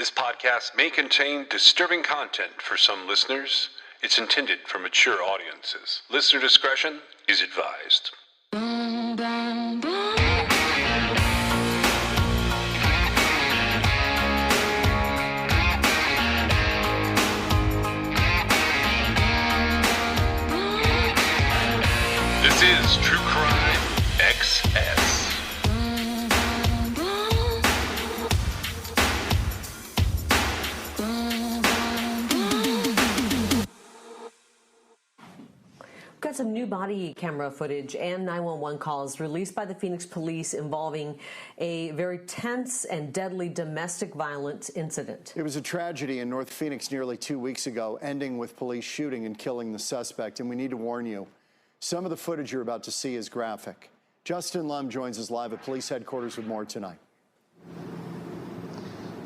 This podcast may contain disturbing content for some listeners. It's intended for mature audiences. Listener discretion is advised. This is True Crime XS. Got some new body camera footage and 911 calls released by the Phoenix police involving a very tense and deadly domestic violence incident. It was a tragedy in North Phoenix nearly 2 weeks ago, ending with police shooting and killing the suspect. And we need to warn you, some of the footage you're about to see is graphic. Justin Lum joins us live at police headquarters with more tonight.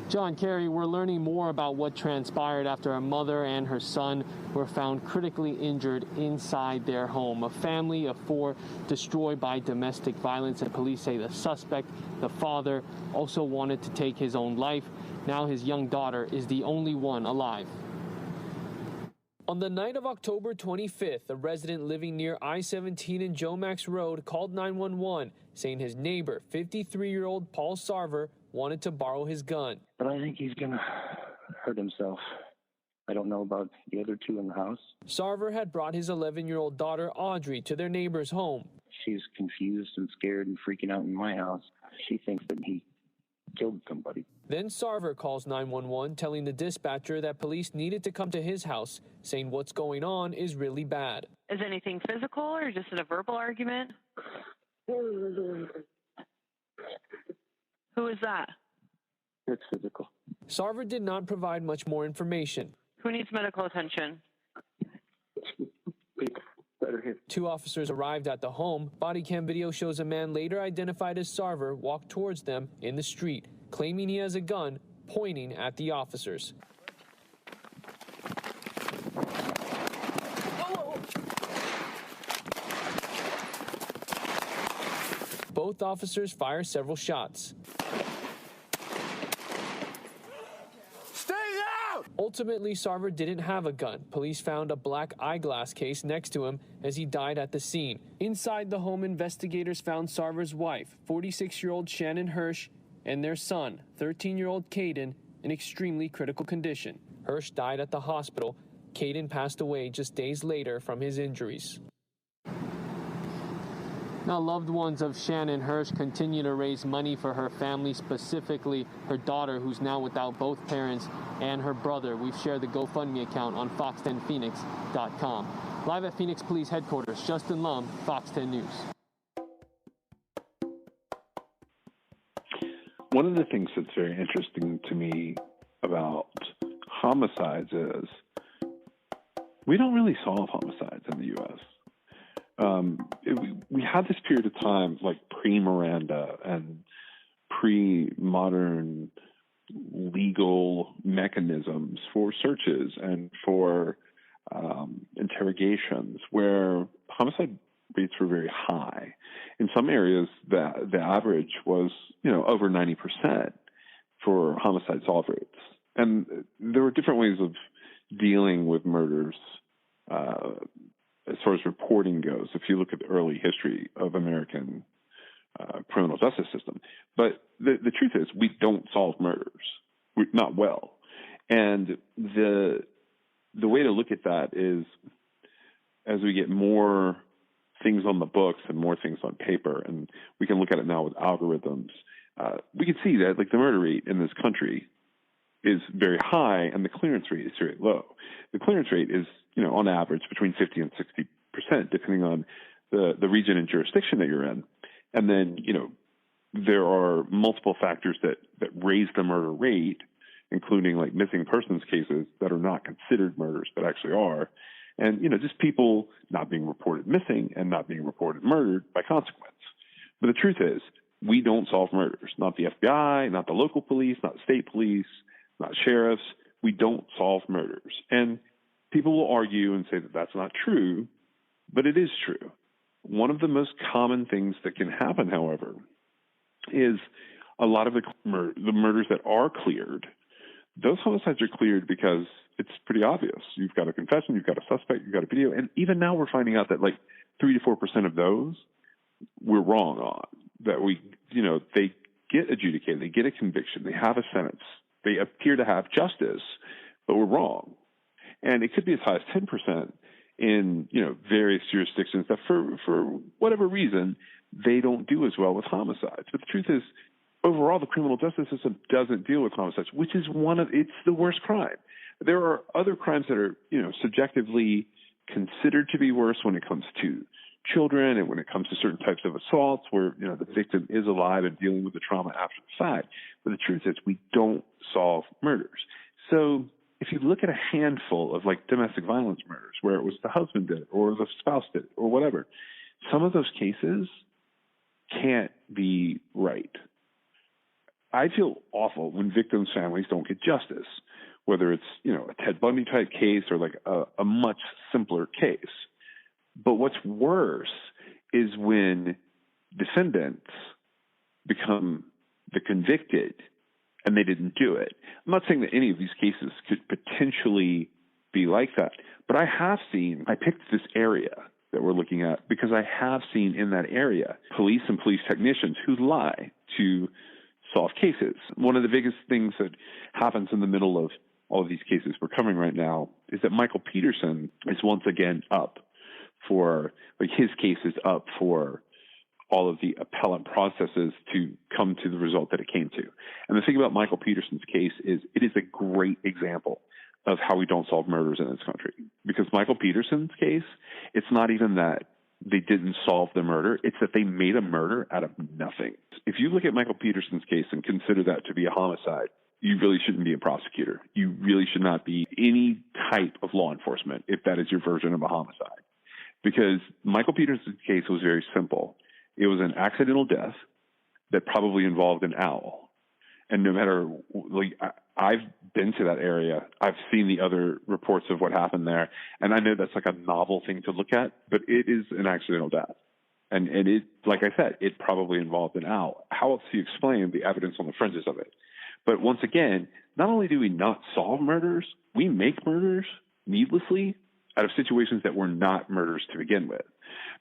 John Kerry, we're learning more about what transpired after a mother and her son were found critically injured inside their home. A family of four destroyed by domestic violence, and police say the suspect, the father, also wanted to take his own life. Now his young daughter is the only one alive. On the night of October 25th, a resident living near I-17 and Joe Max Road called 911, saying his neighbor, 53-year-old Paul Sarver, wanted to borrow his gun. But I think he's going to hurt himself. I don't know about the other two in the house. Sarver had brought his 11-year-old daughter, Audrey, to their neighbor's home. She's confused and scared and freaking out in my house. She thinks that he killed somebody. Then Sarver calls 911, telling the dispatcher that police needed to come to his house, saying what's going on is really bad. Is anything physical or just a verbal argument? Who is that? It's physical. Sarver did not provide much more information. Who needs medical attention? Better hit. Two officers arrived at the home. Body cam video shows a man later identified as Sarver walk towards them in the street, claiming he has a gun, pointing at the officers. Both officers fire several shots. Stay out! Ultimately, Sarver didn't have a gun. Police found a black eyeglass case next to him as he died at the scene. Inside the home, investigators found Sarver's wife, 46-year-old Shannon Hirsch, and their son, 13-year-old Caden, in extremely critical condition. Hirsch died at the hospital. Caden passed away just days later from his injuries. Now, loved ones of Shannon Hirsch continue to raise money for her family, specifically her daughter, who's now without both parents, and her brother. We've shared the GoFundMe account on fox10phoenix.com. Live at Phoenix Police Headquarters, Justin Lum, Fox 10 News. One of the things that's very interesting to me about homicides is we don't really solve homicides in the U.S. We had this period of time, like pre-Miranda and pre-modern legal mechanisms for searches and for interrogations, where homicide rates were very high. In some areas, the average was, over 90% for homicide solve rates. And there were different ways of dealing with murders as far as reporting goes, if you look at the early history of American criminal justice system. But the truth is, we don't solve murders, not well. And the way to look at that is, as we get more things on the books and more things on paper, and we can look at it now with algorithms, we can see that the murder rate in this country is very high and the clearance rate is very low. The clearance rate is, on average between 50 and 60%, depending on the region and jurisdiction that you're in. And then, there are multiple factors that raise the murder rate, including missing persons cases that are not considered murders but actually are. And, just people not being reported missing and not being reported murdered by consequence. But the truth is, we don't solve murders. Not the FBI, not the local police, not the state police, not sheriffs. We don't solve murders. And people will argue and say that that's not true, but it is true. One of the most common things that can happen, however, is a lot of the murders that are cleared those homicides are cleared because it's pretty obvious. You've got a confession, you've got a suspect, you've got a video. And even now we're finding out that like 3 to 4% of those we're wrong on. That they get adjudicated, they get a conviction, they have a sentence, they appear to have justice, but we're wrong. And it could be as high as 10% in, various jurisdictions that for whatever reason, they don't do as well with homicides. But the truth is, overall, the criminal justice system doesn't deal with homicides, which is it's the worst crime. There are other crimes that are, subjectively considered to be worse when it comes to children and when it comes to certain types of assaults where, the victim is alive and dealing with the trauma after the fact. But the truth is we don't solve murders. So if you look at a handful of like domestic violence murders where it was the husband did it or the spouse did it or whatever, some of those cases can't be right. I feel awful when victims' families don't get justice, whether it's, a Ted Bundy type case or like a much simpler case. But what's worse is when defendants become the convicted and they didn't do it. I'm not saying that any of these cases could potentially be like that, but I picked this area that we're looking at because I have seen in that area police and police technicians who lie to solve cases. One of the biggest things that happens in the middle of all of these cases we're covering right now is that Michael Peterson is once again up for, his case is up for all of the appellant processes to come to the result that it came to. And the thing about Michael Peterson's case is it is a great example of how we don't solve murders in this country. Because Michael Peterson's case, it's not even that they didn't solve the murder, it's that they made a murder out of nothing. If you look at Michael Peterson's case and consider that to be a homicide, you really shouldn't be a prosecutor. You really should not be any type of law enforcement if that is your version of a homicide. Because Michael Peterson's case was very simple. It was an accidental death that probably involved an owl. And no matter, I've been to that area. I've seen the other reports of what happened there. And I know that's like a novel thing to look at, but it is an accidental death. And it, like I said, it probably involved an owl. How else do you explain the evidence on the fringes of it? But once again, not only do we not solve murders, we make murders needlessly out of situations that were not murders to begin with.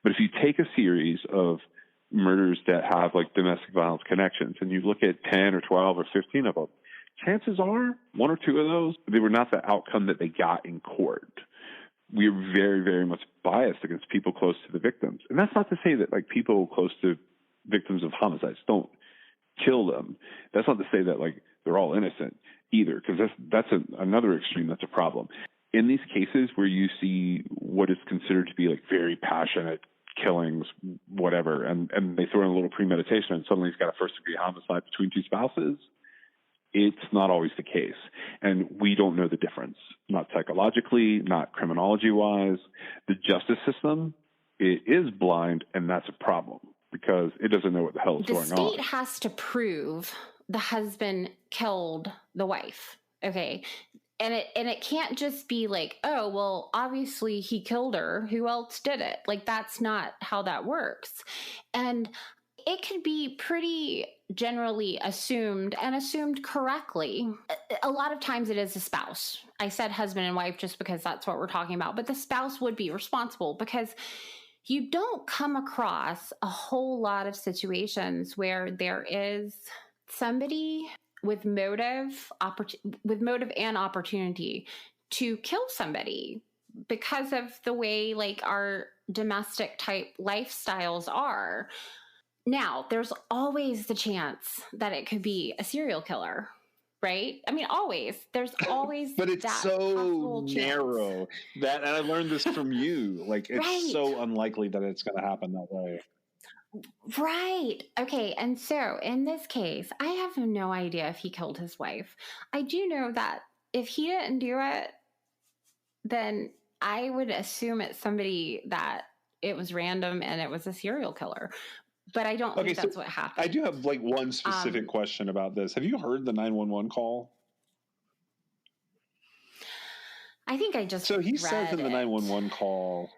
But if you take a series of murders that have like domestic violence connections and you look at 10 or 12 or 15 of them, chances are 1 or 2 of those, they were not the outcome that they got in court. We are very, very much biased against people close to the victims. And that's not to say that like people close to victims of homicides don't kill them. That's not to say that like they're all innocent either, because that's another extreme that's a problem. In these cases where you see what is considered to be like very passionate killings, whatever, and they throw in a little premeditation and suddenly he's got a first-degree homicide between 2 spouses, it's not always the case. And we don't know the difference, not psychologically, not criminology-wise. The justice system, it is blind, and that's a problem because it doesn't know what the hell is going on. The state has to prove the husband killed the wife, okay? And it can't just be like, oh, well, obviously he killed her. Who else did it? Like, that's not how that works. And it could be pretty generally assumed and assumed correctly. A lot of times it is a spouse. I said husband and wife just because that's what we're talking about. But the spouse would be responsible because you don't come across a whole lot of situations where there is somebody with motive and opportunity to kill somebody because of the way like our domestic type lifestyles are. Now, there's always the chance that it could be a serial killer, right? I mean, always. There's always but it's that so narrow that, and I learned this from you, like it's right. so unlikely that it's going to happen that way. Right. Okay. And so in this case, I have no idea if he killed his wife. I do know that if he didn't do it, then I would assume it's somebody that it was random and it was a serial killer. But I don't think that's what happened. I do have like one specific question about this. Have you heard the 911 call? I think I just So he says in the 911 call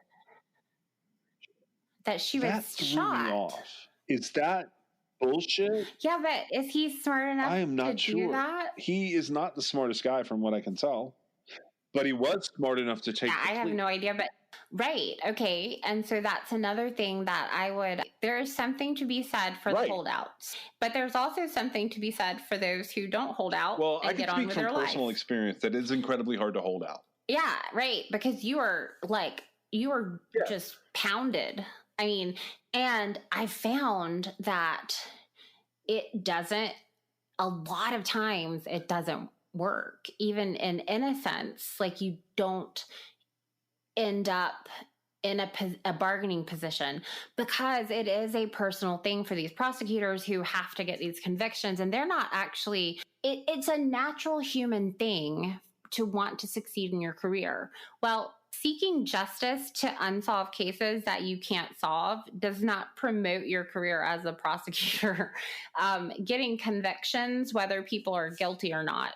that she was shot. Threw me off. Is that bullshit. Yeah, but is he smart enough I am not to sure. do that? He is not the smartest guy from what I can tell. But he was smart enough to take Yeah, the I have plea. no idea, but right. Okay. And so that's another thing that there is something to be said for the holdouts, but there's also something to be said for those who don't hold out Well, I and can get on speak with from their personal life. experience that it's incredibly hard to hold out. Yeah, right. Because you are just pounded. I mean, and I found that a lot of times it doesn't work, even in innocence. Like, you don't end up in a bargaining position, because it is a personal thing for these prosecutors who have to get these convictions, and they're not actually, it's a natural human thing to want to succeed in your career. Well, seeking justice to unsolved cases that you can't solve does not promote your career as a prosecutor. Getting convictions, whether people are guilty or not,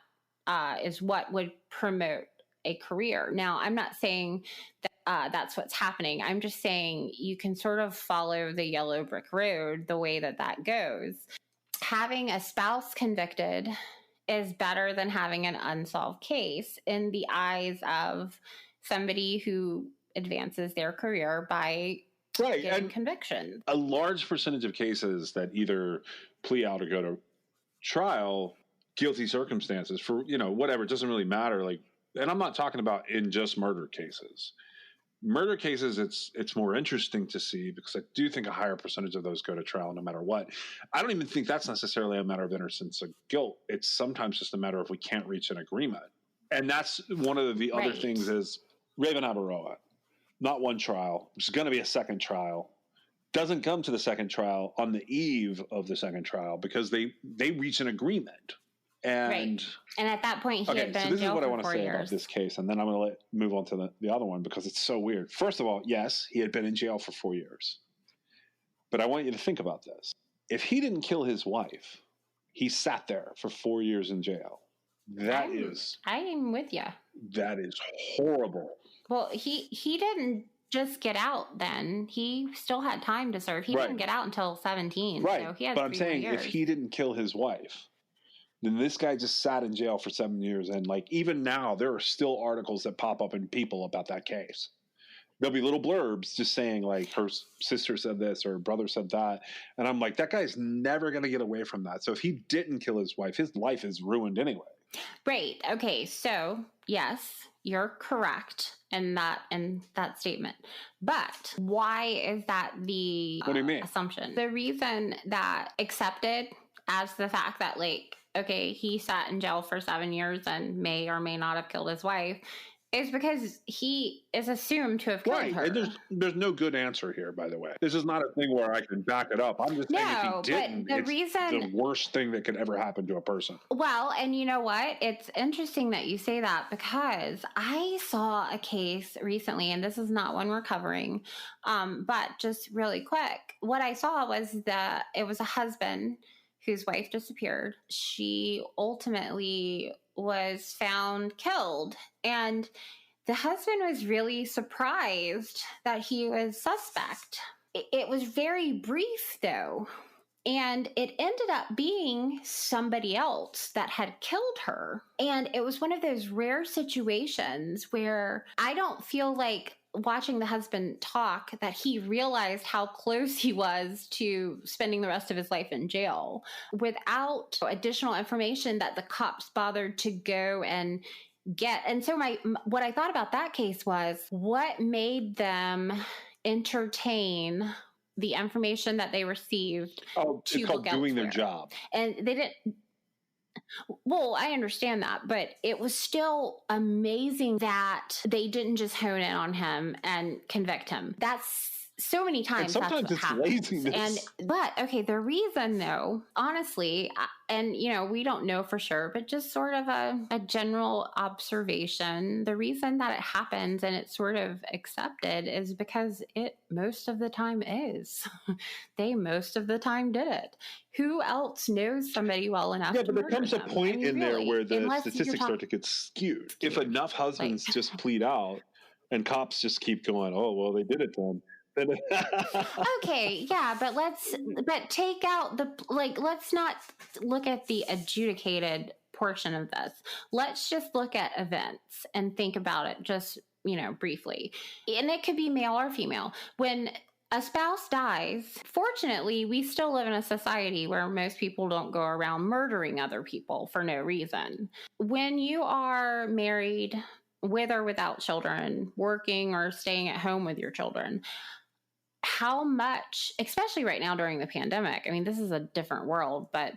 is what would promote a career. Now, I'm not saying that that's what's happening. I'm just saying you can sort of follow the yellow brick road the way that goes. Having a spouse convicted is better than having an unsolved case in the eyes of somebody who advances their career by getting conviction. A large percentage of cases that either plea out or go to trial, guilty circumstances for, whatever, it doesn't really matter. Like, and I'm not talking about in just murder cases. Murder cases, it's more interesting to see, because I do think a higher percentage of those go to trial no matter what. I don't even think that's necessarily a matter of innocence or guilt. It's sometimes just a matter of we can't reach an agreement. And that's one of the other things is Raven Abaroa, not one trial. There's going to be a second trial. Doesn't come to the second trial on the eve of the second trial because they reach an agreement. And at that point, he had been in jail for 4 years. So this is what I want to say about this case, and then I'm going to move on to the other one, because it's so weird. First of all, yes, he had been in jail for 4 years. But I want you to think about this. If he didn't kill his wife, he sat there for 4 years in jail. I'm with you. That is horrible. Well, he didn't just get out then. He still had time to serve. He didn't get out until 17. Right. So he had but I'm saying years. If he didn't kill his wife, then this guy just sat in jail for 7 years. And like, even now, there are still articles that pop up in People about that case. There'll be little blurbs just saying like her sister said this or her brother said that. And I'm like, that guy's never going to get away from that. So if he didn't kill his wife, his life is ruined anyway. Right. Okay. So yes, you're correct in that statement. But why is that the assumption? The reason that accepted as the fact that, like, okay, he sat in jail for 7 years and may or may not have killed his wife is because he is assumed to have killed her. And there's no good answer here, by the way. This is not a thing where I can back it up. I'm just saying if he didn't, it's the worst thing that could ever happen to a person. Well, and you know what? It's interesting that you say that, because I saw a case recently, and this is not one we're covering, but just really quick. What I saw was that it was a husband whose wife disappeared. She ultimately was found killed, and the husband was really surprised that he was suspect. It was very brief, though, and it ended up being somebody else that had killed her. And it was one of those rare situations where I don't feel like, watching the husband talk, that he realized how close he was to spending the rest of his life in jail without additional information that the cops bothered to go and get. And so what I thought about that case was, what made them entertain the information that they received? It's called doing their job. And they didn't. Well, I understand that, but it was still amazing that they didn't just hone in on him and convict him. That's so many times. And sometimes that's what it's happens. laziness. But okay, the reason though, honestly, and we don't know for sure, but just sort of a general observation, the reason that it happens and it's sort of accepted is because it most of the time is. They most of the time did it. Who else knows somebody well enough? Yeah, but there comes a point in there where the unless statistics start to get skewed. If enough husbands just plead out and cops just keep going, oh, well, they did it then, Okay, yeah, but take out let's not look at the adjudicated portion of this. Let's just look at events and think about it just, briefly. And it could be male or female. When a spouse dies, fortunately, we still live in a society where most people don't go around murdering other people for no reason. When you are married, with or without children, working or staying at home with your children, how much, especially right now during the pandemic, I mean, this is a different world, but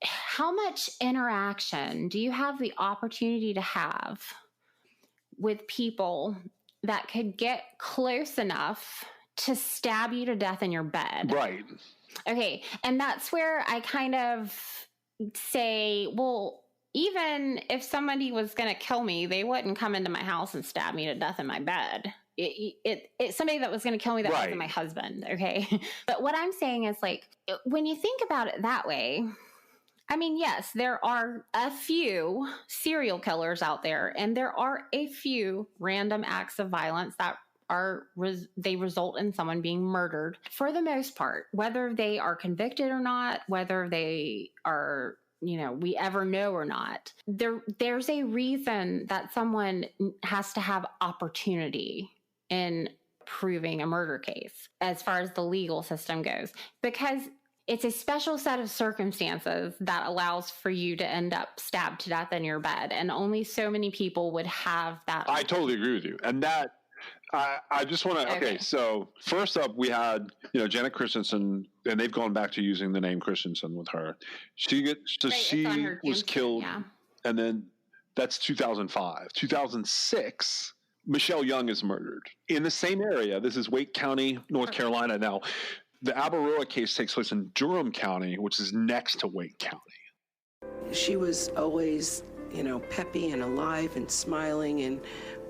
how much interaction do you have the opportunity to have with people that could get close enough to stab you to death in your bed? Right. Okay. And that's where I kind of say, well, even if somebody was going to kill me, they wouldn't come into my house and stab me to death in my bed. It's somebody that was going to kill me that wasn't my husband. Okay. But what I'm saying is, when you think about it that way, I mean, yes, there are a few serial killers out there, and there are a few random acts of violence that they result in someone being murdered. For the most part, whether they are convicted or not, whether they are, we ever know or not, there's a reason that someone has to have opportunity in proving a murder case as far as the legal system goes, because it's a special set of circumstances that allows for you to end up stabbed to death in your bed. And only so many people would have that. I totally agree with you. And that, I just want to, okay, so first up we had, Janet Christensen, and they've gone back to using the name Christensen with her. She was killed, and then that's 2005. 2006, Michelle Young is murdered in the same area. This is Wake County, North Carolina. Now, the Abaroa case takes place in Durham County, which is next to Wake County. She was always, peppy and alive and smiling, and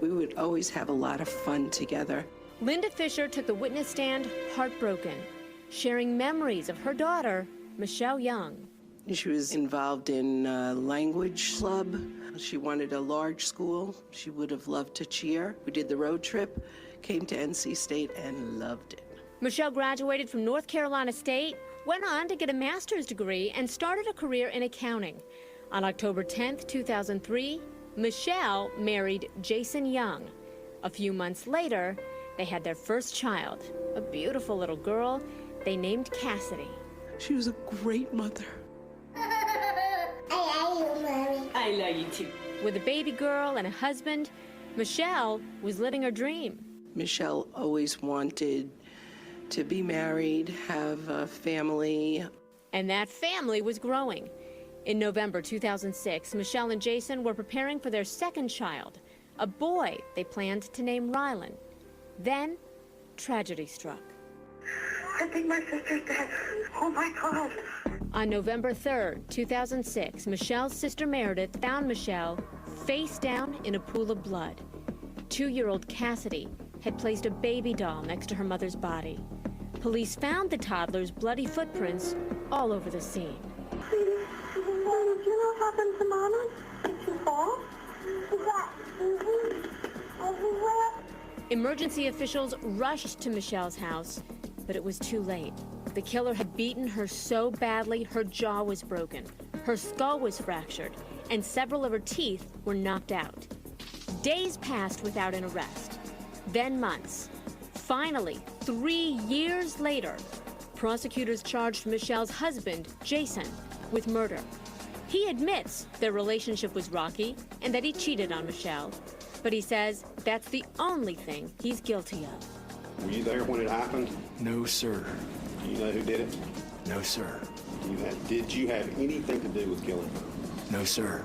we would always have a lot of fun together. Linda Fisher took the witness stand heartbroken, sharing memories of her daughter, Michelle Young. She was involved in a language club. She wanted a large school. She would have loved to cheer. We did the road trip, came to NC State, and loved it. Michelle graduated from North Carolina State, went on to get a master's degree, and started a career in accounting. On October 10th, 2003, Michelle married Jason Young. A few months later, they had their first child, a beautiful little girl they named Cassidy. She was a great mother. I love you, Mommy. I love you too. With a baby girl and a husband, Michelle was living her dream. Michelle always wanted to be married, have a family. And that family was growing. In November 2006, Michelle and Jason were preparing for their second child, a boy they planned to name Rylan. Then, tragedy struck. I think my sister's dead. Oh my God. On November 3rd, 2006, Michelle's sister Meredith found Michelle face down in a pool of blood. 2-year-old Cassidy had placed a baby doll next to her mother's body. Police found the toddler's bloody footprints all over the scene. Did you know what happened to Mama? Did she fall? Emergency officials rushed to Michelle's house, but it was too late. The killer had beaten her so badly her jaw was broken, her skull was fractured, and several of her teeth were knocked out. Days passed without an arrest, then months. Finally, 3 years later, prosecutors charged Michelle's husband, Jason, with murder. He admits their relationship was rocky and that he cheated on Michelle, but he says that's the only thing he's guilty of. Were you there when it happened? No, sir. Do you know who did it? No, sir. Did you have anything to do with killing her? No, sir.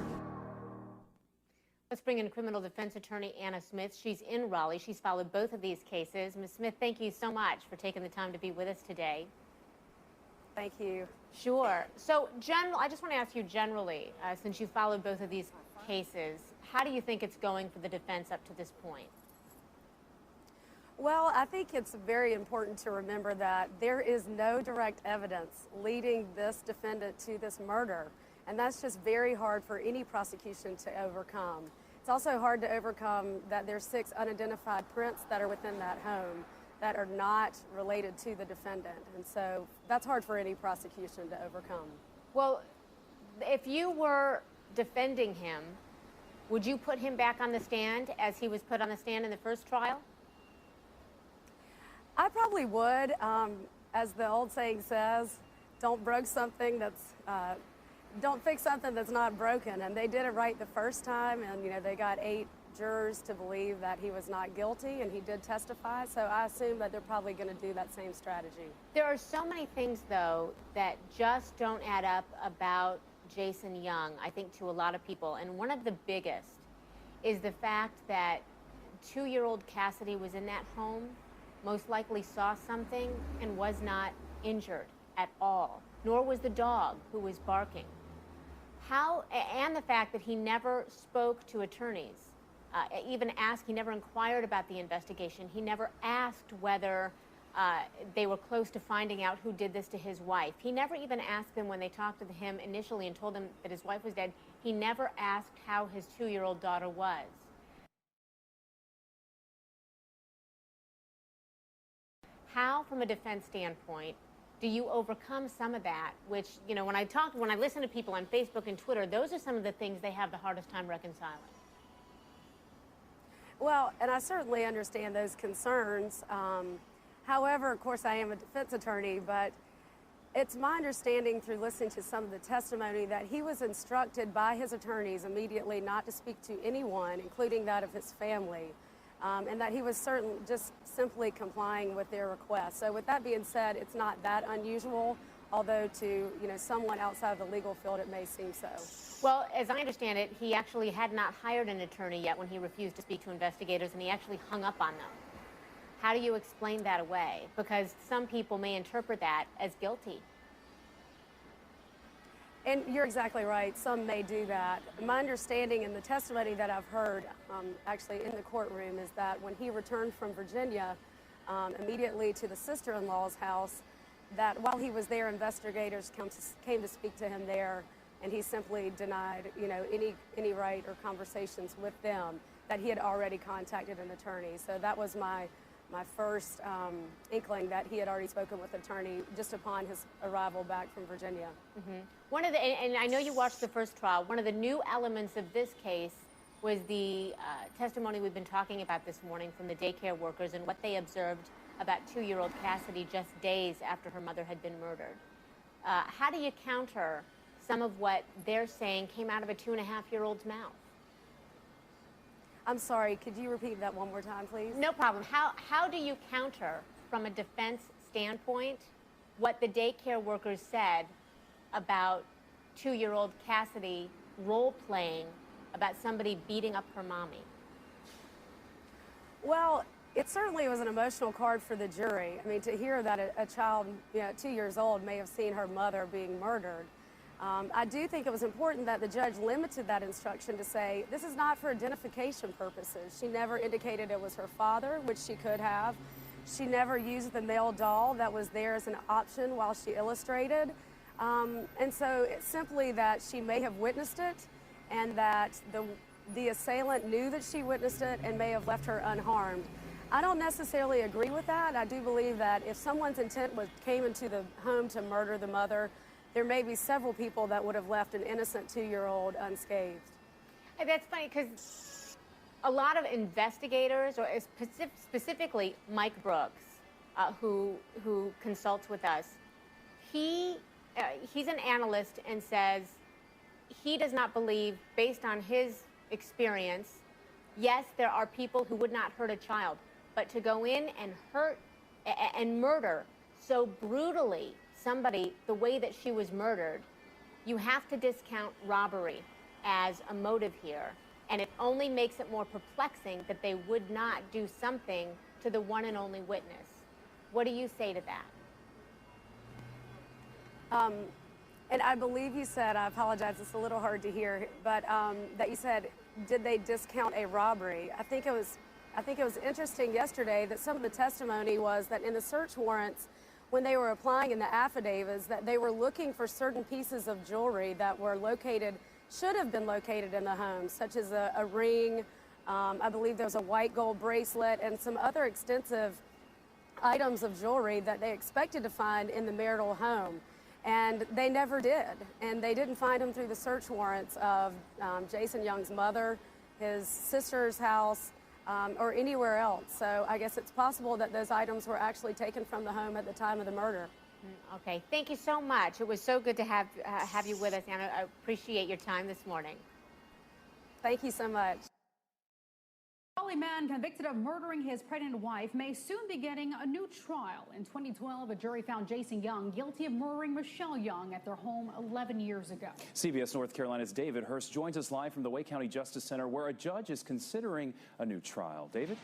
Let's bring in criminal defense attorney Anna Smith. She's in Raleigh. She's followed both of these cases. Ms. Smith, thank you so much for taking the time to be with us today. Thank you. Sure. So, I just want to ask you generally, since you followed both of these cases, how do you think it's going for the defense up to this point? Well, I think it's very important to remember that there is no direct evidence leading this defendant to this murder, and that's just very hard for any prosecution to overcome. It's also hard to overcome that there's 6 unidentified prints that are within that home. that are not related to the defendant. And so that's hard for any prosecution to overcome. Well, if you were defending him, would you put him back on the stand as he was put on the stand in the first trial? I probably would. As the old saying says, don't fix something that's not broken. And they did it right the first time, and they got 8 jurors to believe that he was not guilty, and he did testify. So I assume that they're probably going to do that same strategy. There are so many things, though, that just don't add up about Jason Young, I think, to a lot of people. And one of the biggest is the fact that 2-year-old Cassidy was in that home, most likely saw something, and was not injured at all, nor was the dog who was barking. And the fact that he never spoke to attorneys, he never inquired about the investigation. He never asked whether they were close to finding out who did this to his wife. He never even asked them when they talked to him initially and told them that his wife was dead. He never asked how his 2-year-old daughter was. How, from a defense standpoint, do you overcome some of that, which, when I listen to people on Facebook and Twitter, those are some of the things they have the hardest time reconciling? Well, and I certainly understand those concerns. However, of course, I am a defense attorney, but it's my understanding through listening to some of the testimony that he was instructed by his attorneys immediately not to speak to anyone, including that of his family. And that he was just simply complying with their request. So with that being said, it's not that unusual, although to someone outside of the legal field it may seem so. Well, as I understand it, he actually had not hired an attorney yet when he refused to speak to investigators, and he actually hung up on them. How do you explain that away? Because some people may interpret that as guilty. And you're exactly right. Some may do that. My understanding and the testimony that I've heard actually in the courtroom is that when he returned from Virginia immediately to the sister-in-law's house, that while he was there, investigators came to speak to him there, and he simply denied any right or conversations with them, that he had already contacted an attorney. So that was my first inkling that he had already spoken with an attorney just upon his arrival back from Virginia. Mm-hmm. And I know you watched the first trial. One of the new elements of this case was the testimony we've been talking about this morning from the daycare workers and what they observed about 2-year-old Cassidy just days after her mother had been murdered. How do you counter some of what they're saying came out of a 2.5-year-old's mouth? I'm sorry, could you repeat that one more time, please? No problem. How do you counter, from a defense standpoint, what the daycare workers said about 2-year-old Cassidy role-playing about somebody beating up her mommy? Well, it certainly was an emotional card for the jury. I mean, to hear that a child, 2 years old, may have seen her mother being murdered. I do think it was important that the judge limited that instruction to say, this is not for identification purposes. She never indicated it was her father, which she could have. She never used the male doll that was there as an option while she illustrated. And so it's simply that she may have witnessed it, and that the assailant knew that she witnessed it and may have left her unharmed. I don't necessarily agree with that. I do believe that if someone's intent came into the home to murder the mother, there may be several people that would have left an innocent 2-year-old unscathed. And that's funny because a lot of investigators, or specifically Mike Brooks, who consults with us, he's an analyst and says he does not believe, based on his experience, yes, there are people who would not hurt a child, but to go in and hurt and murder so brutally somebody the way that she was murdered, you have to discount robbery as a motive here. And it only makes it more perplexing that they would not do something to the one and only witness. What do you say to that? And I believe you said, I apologize, it's a little hard to hear, but that you said, did they discount a robbery? I think it was interesting yesterday that some of the testimony was that in the search warrants, when they were applying in the affidavits, that they were looking for certain pieces of jewelry that were should have been located in the home, such as a ring. I believe there was a white gold bracelet and some other extensive items of jewelry that they expected to find in the marital home. And they never did. And they didn't find them through the search warrants of Jason Young's mother, his sister's house, or anywhere else. So I guess it's possible that those items were actually taken from the home at the time of the murder. Okay, thank you so much. It was so good to have you with us, Anna. I appreciate your time this morning. Thank you so much. A man convicted of murdering his pregnant wife may soon be getting a new trial. In 2012, a jury found Jason Young guilty of murdering Michelle Young at their home 11 years ago. CBS North Carolina's David Hurst joins us live from the Wake County Justice Center, where a judge is considering a new trial. David?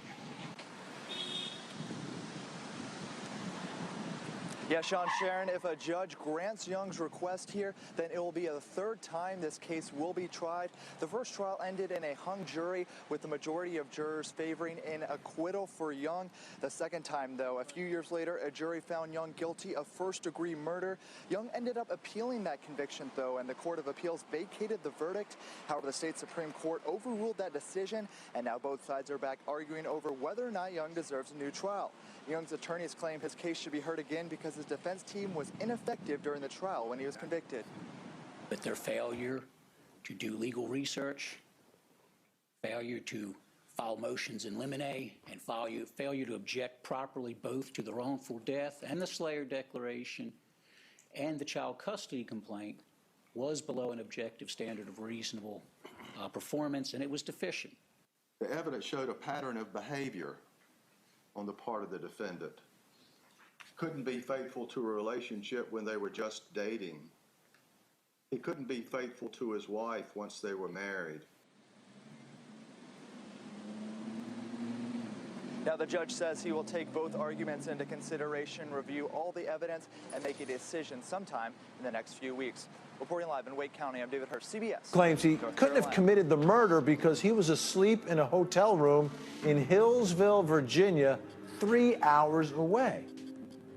Yeah, Sean, Sharon, if a judge grants Young's request here, then it will be the third time this case will be tried. The first trial ended in a hung jury with the majority of jurors favoring an acquittal for Young. The second time, though, a few years later, a jury found Young guilty of first-degree murder. Young ended up appealing that conviction, though, and the Court of Appeals vacated the verdict. However, the state Supreme Court overruled that decision, and now both sides are back arguing over whether or not Young deserves a new trial. Young's attorneys claim his case should be heard again because his defense team was ineffective during the trial when he was convicted. But their failure to do legal research, failure to file motions in limine, and failure to object properly both to the wrongful death and the Slayer Declaration and the child custody complaint was below an objective standard of reasonable performance, and it was deficient. The evidence showed a pattern of behavior on the part of the defendant. Couldn't be faithful to a relationship when they were just dating. He couldn't be faithful to his wife once they were married. Now, the judge says he will take both arguments into consideration, review all the evidence, and make a decision sometime in the next few weeks. Reporting live in Wake County, I'm David Hurst, CBS. Claims he couldn't have committed the murder because he was asleep in a hotel room in Hillsville, Virginia, 3 hours away.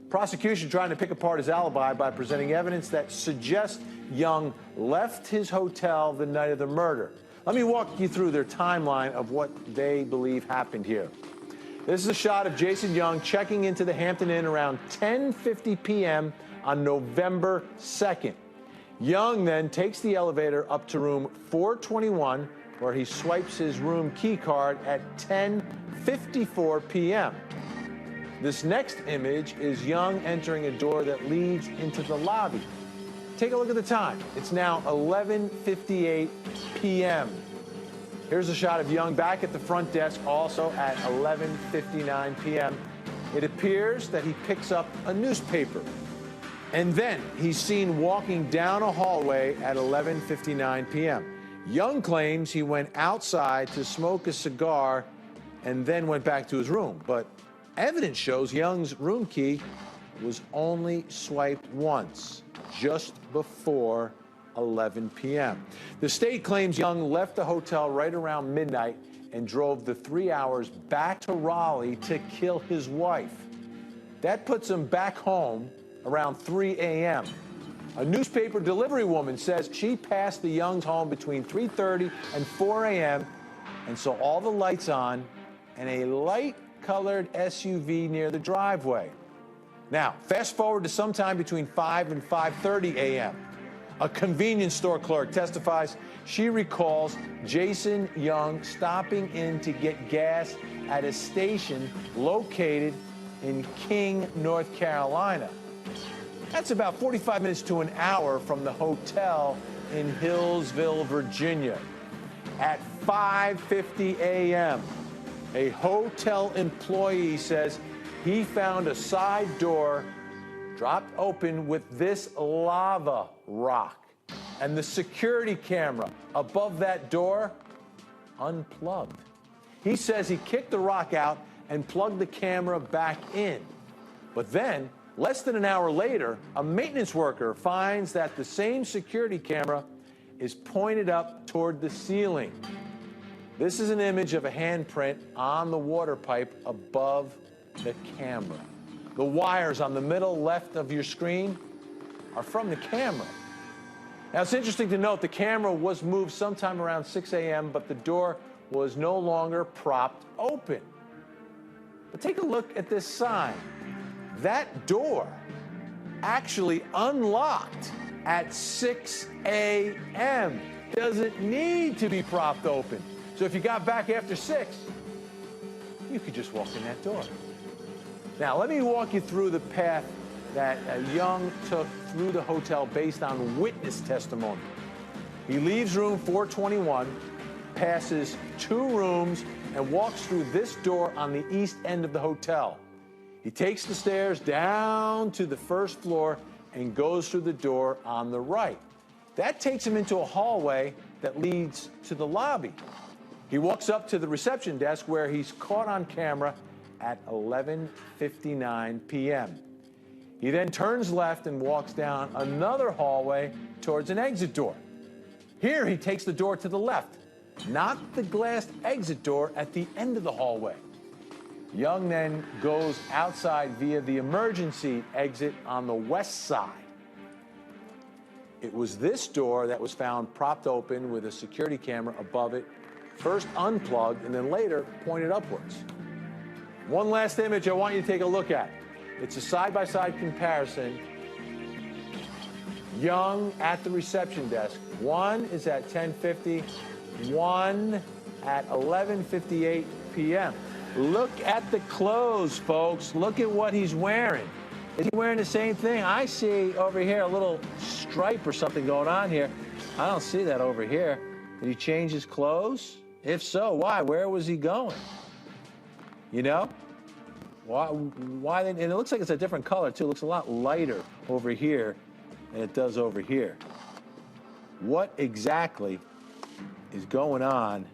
Prosecution trying to pick apart his alibi by presenting evidence that suggests Young left his hotel the night of the murder. Let me walk you through their timeline of what they believe happened here. This is a shot of Jason Young checking into the Hampton Inn around 10:50 p.m. on November 2nd. Young then takes the elevator up to room 421, where he swipes his room key card at 10:54 p.m. This next image is Young entering a door that leads into the lobby. Take a look at the time. It's now 11:58 p.m. Here's a shot of Young back at the front desk, also at 11:59 p.m. It appears that he picks up a newspaper. And then he's seen walking down a hallway at 11:59 p.m. Young claims he went outside to smoke a cigar and then went back to his room. But evidence shows Young's room key was only swiped once, just before 11 p.m. The state claims Young left the hotel right around midnight and drove the 3 hours back to Raleigh to kill his wife. That puts him back home around 3 a.m. A newspaper delivery woman says she passed the Youngs' home between 3:30 and 4 a.m. and saw all the lights on and a light-colored SUV near the driveway. Now, fast forward to sometime between 5 and 5:30 a.m. A convenience store clerk testifies she recalls Jason Young stopping in to get gas at a station located in King, North Carolina. That's about 45 minutes to an hour from the hotel in Hillsville, Virginia. At 5:50 a.m., a hotel employee says he found a side door dropped open with this lava rock, and the security camera above that door unplugged. He says he kicked the rock out and plugged the camera back in. But then, less than an hour later, a maintenance worker finds that the same security camera is pointed up toward the ceiling. This is an image of a handprint on the water pipe above the camera. The wires on the middle left of your screen are from the camera. Now, it's interesting to note the camera was moved sometime around 6 a.m., but the door was no longer propped open. But take a look at this sign. That door actually unlocked at 6 a.m. Doesn't need to be propped open. So if you got back after 6, you could just walk in that door. Now, let me walk you through the path that Young took through the hotel based on witness testimony. He leaves room 421, passes 2 rooms, and walks through this door on the east end of the hotel. He takes the stairs down to the first floor and goes through the door on the right. That takes him into a hallway that leads to the lobby. He walks up to the reception desk where he's caught on camera at 11:59 p.m. He then turns left and walks down another hallway towards an exit door. Here he takes the door to the left, not the glassed exit door at the end of the hallway. Young then goes outside via the emergency exit on the west side. It was this door that was found propped open with a security camera above it, first unplugged and then later pointed upwards. One last image I want you to take a look at. It's a side-by-side comparison. Young at the reception desk. One is at 10:50, one at 11:58 p.m. Look at the clothes, folks. Look at what he's wearing. Is he wearing the same thing? I see over here a little stripe or something going on here. I don't see that over here. Did he change his clothes? If so, why? Where was he going? You know? Why? And it looks like it's a different color, too. It looks a lot lighter over here than it does over here. What exactly is going on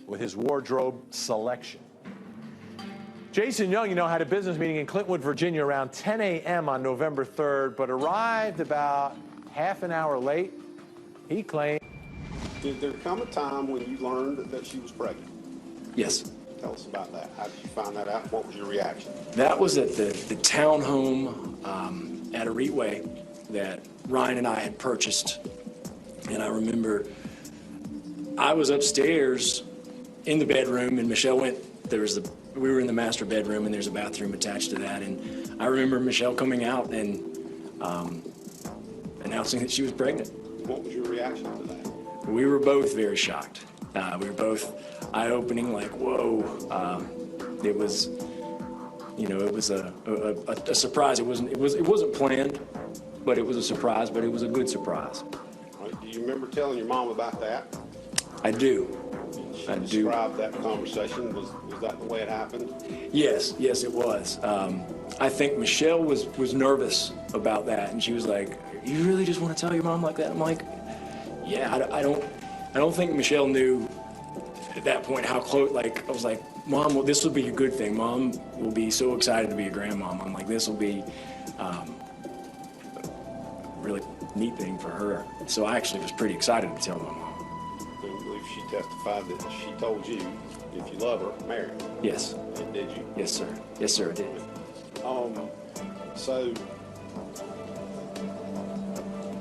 with his wardrobe selection? Jason Young, you know, had a business meeting in Clintwood, Virginia around 10 a.m. on November 3rd, but arrived about half an hour late. He claimed. Did there come a time when you learned that she was pregnant? Yes. Tell us about that. How did you find that out? What was your reaction? That was at the townhome at Aretway that Ryan and I had purchased. And I remember I was upstairs in the bedroom, and Michelle went. We were in the master bedroom, and there's a bathroom attached to that. And I remember Michelle coming out and announcing that she was pregnant. What was your reaction to that? We were both very shocked. We were both eye-opening, like, whoa. It was, you know, it was a surprise. It wasn't planned, but it was a surprise. But it was a good surprise. Right. Do you remember telling your mom about that? I do. She described that conversation. Was that the way it happened? Yes, it was. I think Michelle was nervous about that, and she was like, "You really just want to tell your mom like that?" I'm like, "Yeah, I don't think Michelle knew at that point how close." Like, I was like, "Mom, well, this will be a good thing. Mom will be so excited to be a grandmom." I'm like, "This will be a really neat thing for her." So I actually was pretty excited to tell my mom. I believe she testified that she told you, if you love her, marry her. Yes. And did you? Yes, sir. Yes, sir, I did. So,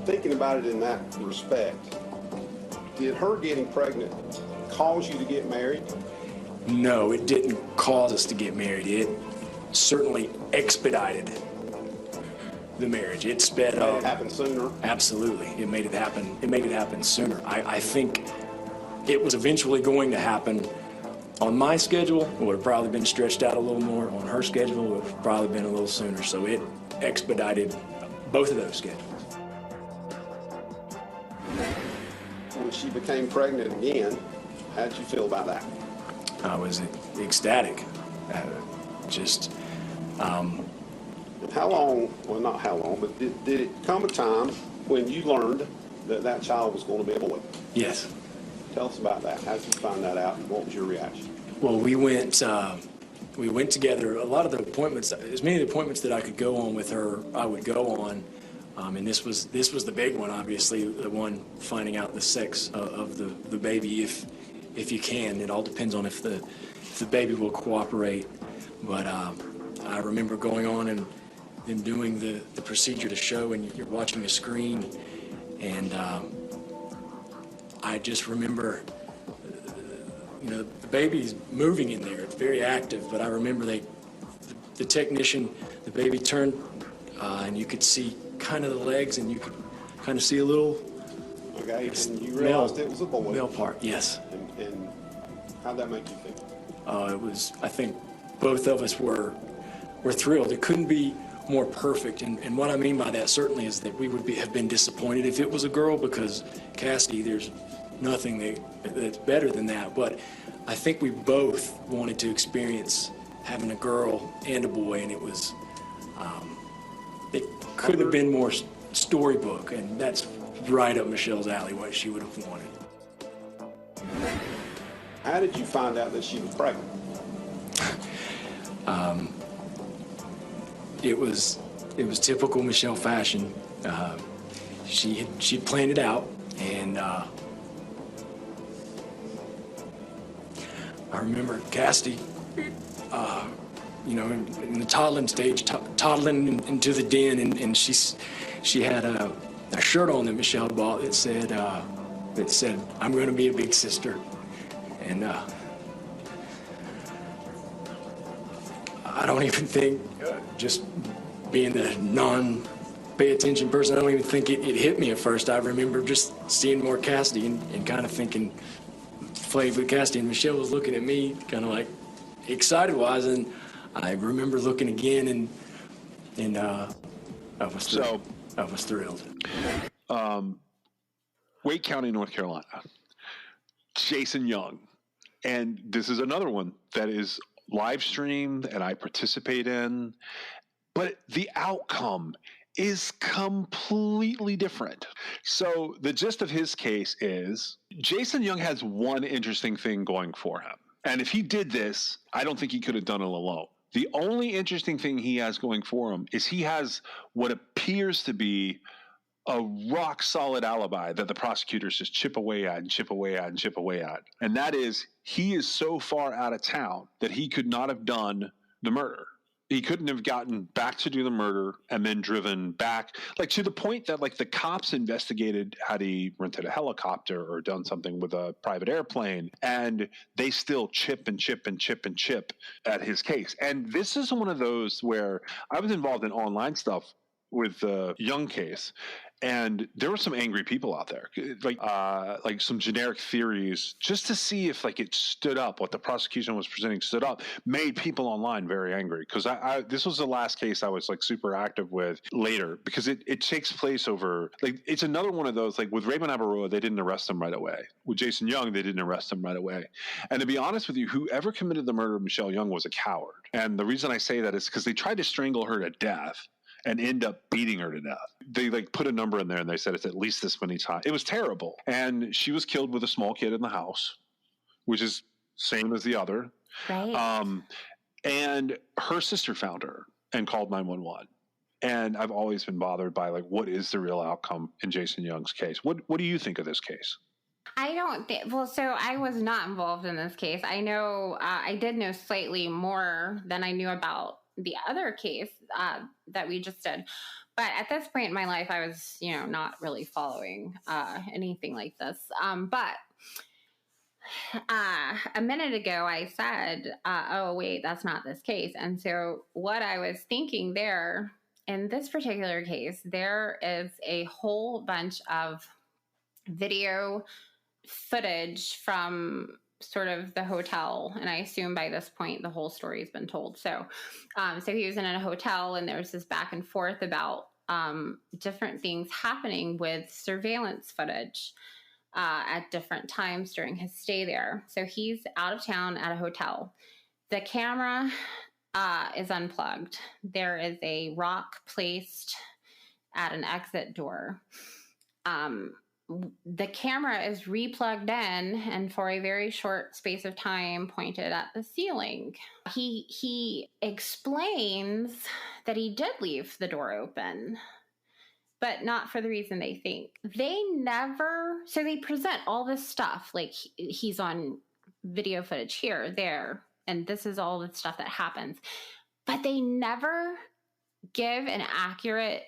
thinking about it in that respect, did her getting pregnant cause you to get married? No, it didn't cause us to get married. It certainly expedited the marriage. It sped up. Made it happen sooner? Absolutely. It made it happen. It made it happen sooner. I think it was eventually going to happen on my schedule. It would have probably been stretched out a little more. On her schedule, it would have probably been a little sooner. So it expedited both of those schedules. When she became pregnant again, how did you feel about that? I was ecstatic. How long, well, not how long, but did it come a time when you learned that that child was going to be a boy? Yes. Tell us about that. How did you find that out, and what was your reaction? Well, we went together. A lot of the appointments, as many of the appointments that I could go on with her, I would go on. And this was the big one, obviously, the one finding out the sex of the baby, if you can. It all depends on if the baby will cooperate. But I remember going on and doing the procedure to show, and you're watching a screen, and I just remember, you know, the baby's moving in there. It's very active, but I remember the the technician, the baby turned, and you could see kind of the legs, and you could kind of see a little. Okay, and you realized it was a boy. Male part, yes. And how'd that make you feel? It was. I think both of us were thrilled. It couldn't be more perfect, and what I mean by that certainly is that we would have been disappointed if it was a girl, because Cassidy, there's nothing that's better than that. But I think we both wanted to experience having a girl and a boy, and it was. It couldn't have been more storybook, and that's right up Michelle's alley, what she would have wanted. How did you find out that she was pregnant? It was typical Michelle fashion. She'd planned it out, and I remember Cassidy, in the toddling stage, toddling into the den, and she had a shirt on that Michelle bought that said, "I'm going to be a big sister," and I don't even think, just being the non-pay-attention person, I don't even think it hit me at first. I remember just seeing more Cassidy and kind of thinking, playing with Cassidy, and Michelle was looking at me kind of like excited-wise, and I remember looking again, and I was thrilled. Wake County, North Carolina. Jason Young. And this is another one that is live streamed and I participate in, but the outcome is completely different. So the gist of his case is Jason Young has one interesting thing going for him. And if he did this, I don't think he could have done it alone. The only interesting thing he has going for him is he has what appears to be a rock solid alibi that the prosecutors just chip away at and chip away at and chip away at. And that is, he is so far out of town that he could not have done the murder. He couldn't have gotten back to do the murder and then driven back, like to the point that like the cops investigated had he rented a helicopter or done something with a private airplane, and they still chip and chip and chip and chip at his case. And this is one of those where I was involved in online stuff with the Young case, and there were some angry people out there, like some generic theories, just to see if like it stood up, what the prosecution was presenting stood up, made people online very angry. Because this was the last case I was like super active with later, because it takes place over, like, it's another one of those, like with Raymond Abaroa, they didn't arrest him right away. With Jason Young, they didn't arrest him right away. And to be honest with you, whoever committed the murder of Michelle Young was a coward. And the reason I say that is because they tried to strangle her to death and end up beating her to death. They like put a number in there and they said it's at least this many times. It was terrible. And she was killed with a small kid in the house, which is same as the other. Right. And her sister found her and called 911. And I've always been bothered by like, what is the real outcome in Jason Young's case? What do you think of this case? I don't think, well, so I was not involved in this case. I know, I did know slightly more than I knew about the other case that we just did. But at this point in my life, I was, not really following anything like this. But a minute ago, I said, oh, wait, that's not this case. And so what I was thinking there, in this particular case, there is a whole bunch of video footage from sort of the hotel, and I assume by this point the whole story has been told. So he was in a hotel, and there's this back and forth about different things happening with surveillance footage at different times during his stay there. So he's out of town at a hotel. The camera is unplugged. There is a rock placed at an exit door. The camera is replugged in and for a very short space of time pointed at the ceiling. He explains that he did leave the door open, but not for the reason they think. So they present all this stuff, like he's on video footage here, there, and this is all the stuff that happens. But they never give an accurate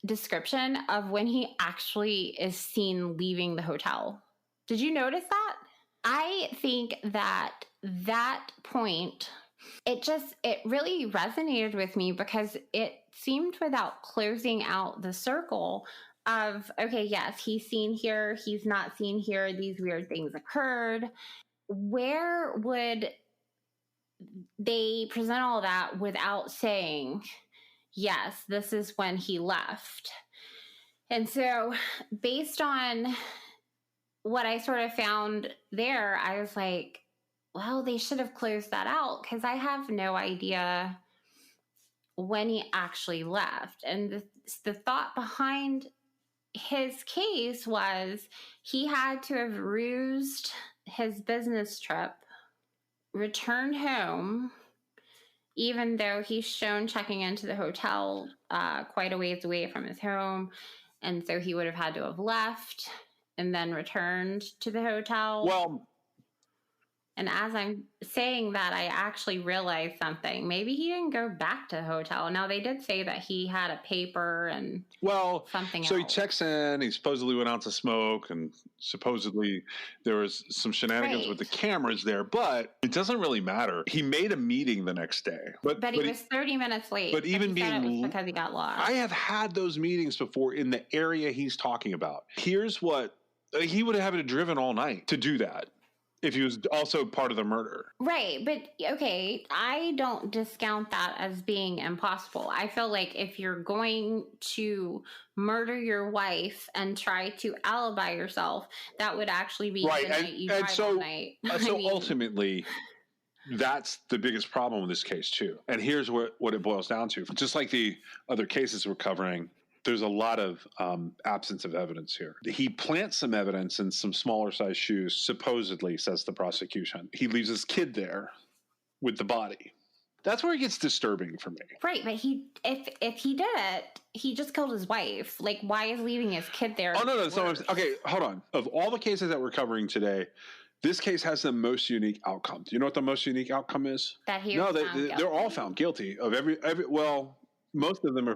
description of when he actually is seen leaving the hotel. Did you notice that? I think that point It really resonated with me because it seemed without closing out the circle of, okay, yes, he's seen here, he's not seen here, these weird things occurred. Where would they present all that without saying, yes, this is when he left? And so based on what I sort of found there, I was like, well, they should have closed that out because I have no idea when he actually left. And the thought behind his case was he had to have rused his business trip, returned home, even though he's shown checking into the hotel quite a ways away from his home. And so he would have had to have left and then returned to the hotel. Well, and as I'm saying that, I actually realized something. Maybe he didn't go back to the hotel. Now, they did say that he had a paper and something else. So he checks in, he supposedly went out to smoke, and supposedly there was some shenanigans with the cameras there, but it doesn't really matter. He made a meeting the next day. But he was 30 minutes late. But even he said being it was because he got lost. I have had those meetings before in the area he's talking about. Here's what he would have had to driven all night to do that if he was also part of the murder. Right. But okay, I don't discount that as being impossible. I feel like if you're going to murder your wife and try to alibi yourself, that would actually be right. the night you drive all night. So ultimately, that's the biggest problem with this case too. And here's what it boils down to. Just like the other cases we're covering, there's a lot of absence of evidence here. He plants some evidence in some smaller size shoes, supposedly, says the prosecution. He leaves his kid there with the body. That's where it gets disturbing for me. Right, but if he did it, he just killed his wife. Like, why is leaving his kid there? Oh, no. So okay, hold on. Of all the cases that we're covering today, this case has the most unique outcome. Do you know what the most unique outcome is? That he was found guilty. They're all found guilty of every. Well, most of them are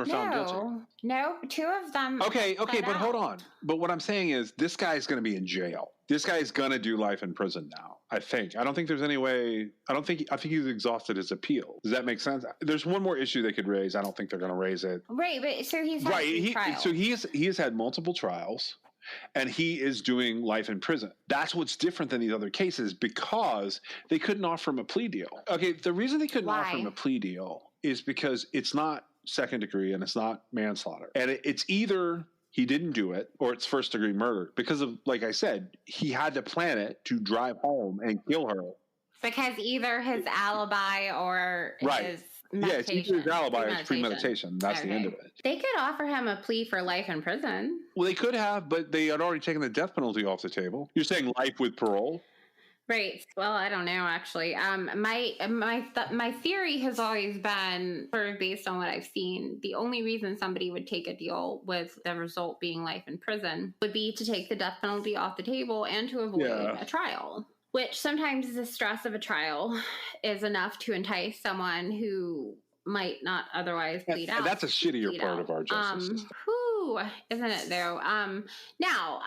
found guilty. No, two of them. Okay, but hold on. But what I'm saying is this guy's going to be in jail. This guy's going to do life in prison now, I think. I don't think there's any way. I think he's exhausted his appeal. Does that make sense? There's one more issue they could raise. I don't think they're going to raise it. Right, but so he's had trials. So he has had multiple trials. And he is doing life in prison. That's what's different than these other cases because they couldn't offer him a plea deal. Okay, the reason they couldn't offer him a plea deal is because it's not second degree and it's not manslaughter. And it's either he didn't do it or it's first degree murder because of, like I said, he had to plan it to drive home and kill her. Because either his alibi or his meditation. Yeah, it's either his alibi or his premeditation. That's the end of it. They could offer him a plea for life in prison. Well, they could have, but they had already taken the death penalty off the table. You're saying life with parole? Right. Well, I don't know, actually. My theory has always been, sort of based on what I've seen, the only reason somebody would take a deal with the result being life in prison would be to take the death penalty off the table and to avoid a trial. Which sometimes the stress of a trial is enough to entice someone who might not otherwise plead out. That's a shittier part of our justice system. Isn't it though? Now,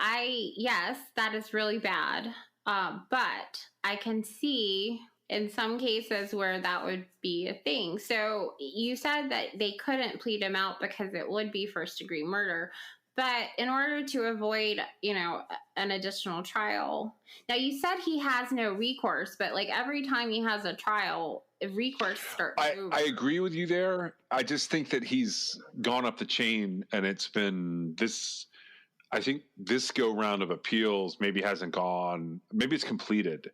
yes, that is really bad. But I can see in some cases where that would be a thing. So you said that they couldn't plead him out because it would be first degree murder. But in order to avoid, an additional trial, now you said he has no recourse, but like every time he has a trial, recourse starts over. I agree with you there. I just think that he's gone up the chain and it's been this. I think this go round of appeals maybe hasn't gone, maybe it's completed.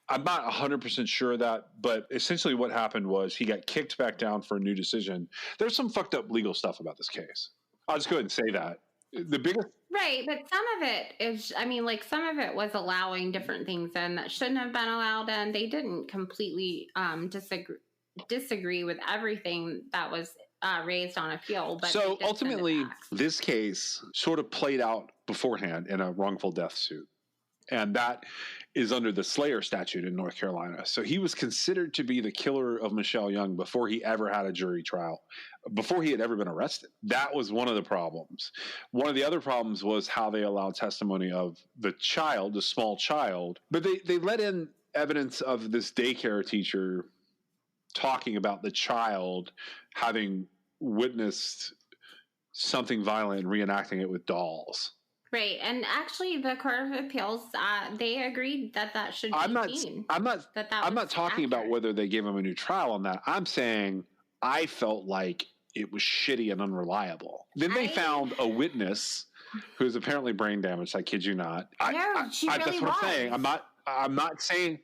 I'm not 100% sure of that, but essentially what happened was he got kicked back down for a new decision. There's some fucked up legal stuff about this case. I'll just go ahead and say that. The biggest. Right, but some of it is, some of it was allowing different things in that shouldn't have been allowed in. They didn't completely disagree with everything that was raised on appeal. But so ultimately, this case sort of played out beforehand in a wrongful death suit. And that is under the Slayer statute in North Carolina. So he was considered to be the killer of Michelle Young before he ever had a jury trial, before he had ever been arrested. That was one of the problems. One of the other problems was how they allowed testimony of the child, the small child. But they let in evidence of this daycare teacher talking about the child having witnessed something violent and reenacting it with dolls. Right. And actually, the Court of Appeals, they agreed that should be I'm not talking about whether they gave him a new trial on that. I'm saying I felt like it was shitty and unreliable. Then they found a witness who's apparently brain damaged. I kid you not. She really that's what was. I'm saying. I'm not saying.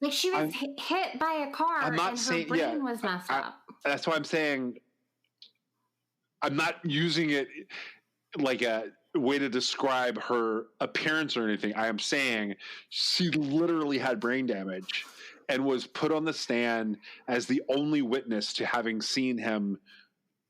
Like, she was hit by a car and her brain was messed up. That's why I'm saying I'm not using it like a way to describe her appearance or anything. I am saying she literally had brain damage and was put on the stand as the only witness to having seen him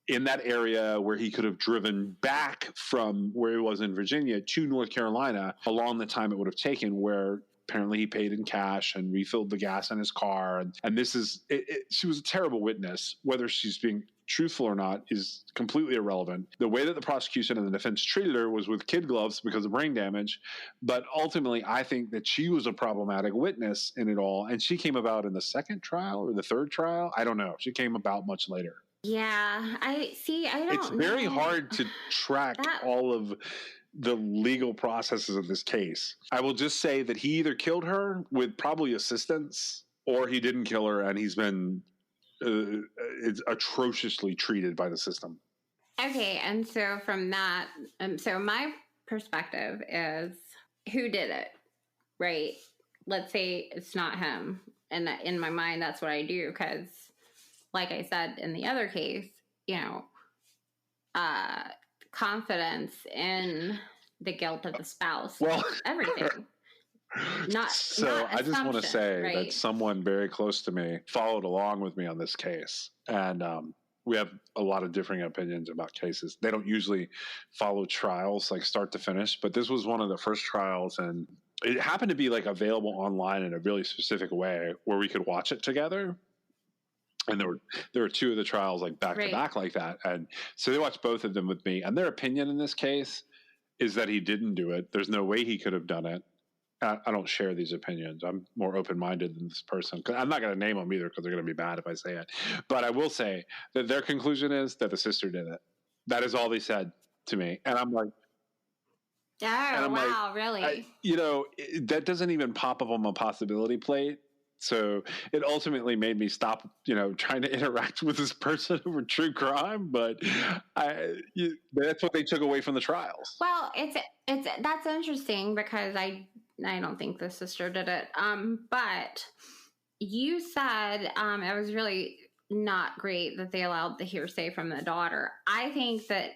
in that area where he could have driven back from where he was in Virginia to North Carolina along the time it would have taken, where apparently he paid in cash and refilled the gas in his car. And this is, she was a terrible witness. Whether she's being truthful or not is completely irrelevant. The way that the prosecution and the defense treated her was with kid gloves because of brain damage. But ultimately, I think that she was a problematic witness in it all. And she came about in the second trial or the third trial. I don't know. She came about much later. Yeah, It's very hard to track all of the legal processes of this case. I will just say that he either killed her with probably assistance, or he didn't kill her and he's been atrociously treated by the system. Okay, and so from that, so my perspective is, who did it, right? Let's say it's not him, and in my mind, that's what I do, because, like I said in the other case, confidence in the guilt of the spouse, everything. I just want to say that someone very close to me followed along with me on this case, and we have a lot of differing opinions about cases. They don't usually follow trials like start to finish, but this was one of the first trials, and it happened to be like available online in a really specific way where we could watch it together. And there were two of the trials like back to back like that, and so they watched both of them with me. And their opinion in this case is that he didn't do it. There's no way he could have done it. I don't share these opinions. I'm more open-minded than this person. I'm not going to name them either because they're going to be bad if I say it. But I will say that their conclusion is that the sister did it. That is all they said to me. And I'm like, oh, wow, really? That doesn't even pop up on my possibility plate. So it ultimately made me stop, trying to interact with this person over true crime. But that's what they took away from the trials. Well, that's interesting because I don't think the sister did it. But you said it was really not great that they allowed the hearsay from the daughter. I think that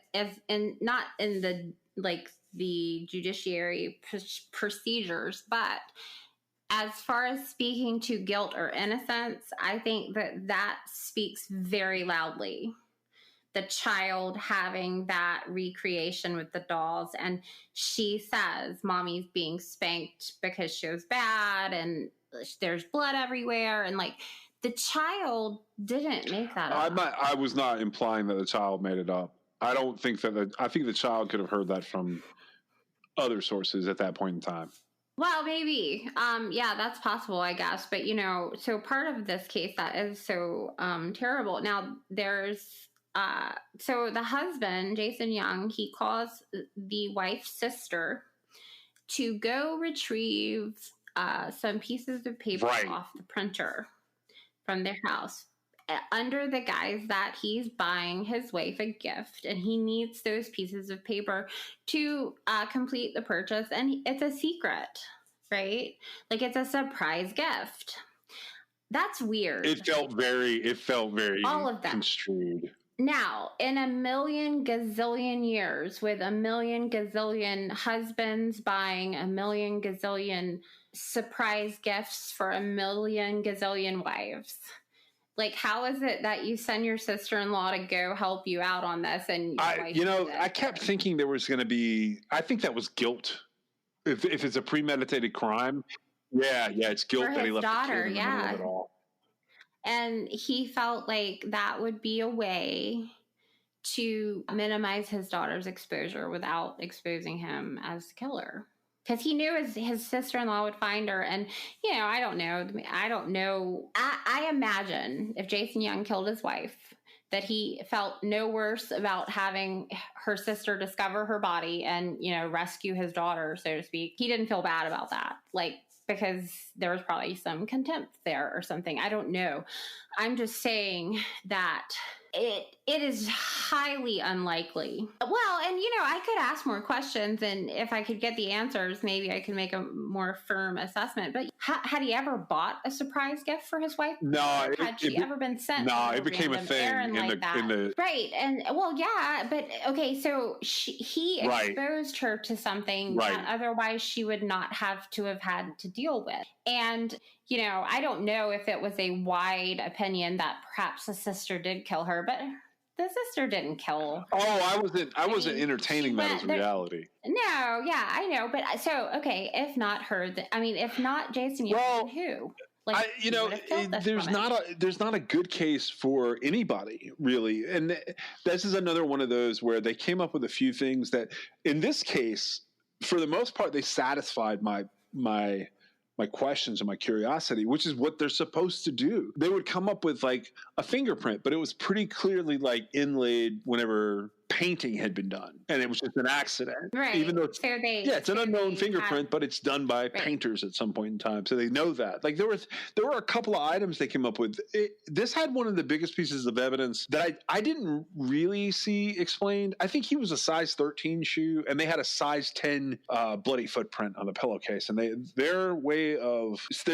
not in the judiciary procedures, but as far as speaking to guilt or innocence, I think that speaks very loudly. The child having that recreation with the dolls, and she says mommy's being spanked because she was bad and there's blood everywhere, and the child didn't make that up. I was not implying that the child made it up. I don't think that I think the child could have heard that from other sources at that point in time. Well, maybe. Yeah, that's possible, I guess. But, so part of this case that is so terrible. Now, there's, so the husband, Jason Young, he calls the wife's sister to go retrieve some pieces of paper off the printer from their house, under the guise that he's buying his wife a gift, and he needs those pieces of paper to complete the purchase, and it's a secret, right? It's a surprise gift. That's weird. It felt very all of that construed. Now, in a million gazillion years, with a million gazillion husbands buying a million gazillion surprise gifts for a million gazillion wives, how is it that you send your sister-in-law to go help you out on this? And I kept thinking there was going to be. I think that was guilt. If it's a premeditated crime, it's guilt for that he his left daughter, the kid in the middle of it all. And he felt like that would be a way to minimize his daughter's exposure without exposing him as the killer. because he knew his sister-in-law would find her. And, you know, I don't know. I imagine if Jason Young killed his wife, that he felt no worse about having her sister discover her body and, you know, rescue his daughter, so to speak. He didn't feel bad about that. Like, because there was probably some contempt there or something. I don't know. I'm just saying that it is highly unlikely. Well, and you know, I could ask more questions, and if I could get the answers, maybe I could make a more firm assessment. But had he ever bought a surprise gift for his wife? No. Had she ever been sent? No, it became a thing in the right. And well, yeah, but okay, so he exposed her to something that otherwise she would not have to have had to deal with. And you know, I don't know if it was a wide opinion that perhaps the sister did kill her, but the sister didn't kill. Oh, I wasn't entertaining that as reality. No, yeah, I know. But so, okay, if not her, if not Jason Young, who? Like, there's not a good case for anybody really. And this is another one of those where they came up with a few things that in this case, for the most part, they satisfied my questions and my curiosity, which is what they're supposed to do. They would come up with like a fingerprint, but it was pretty clearly like inlaid whenever painting had been done, and it was just an accident. Right. Even though it's an unknown fingerprint, but it's done by painters at some point in time, so they know that. Like there were a couple of items they came up with. This had one of the biggest pieces of evidence that I didn't really see explained. I think he was a size 13 shoe, and they had a size 10 bloody footprint on the pillowcase, and they're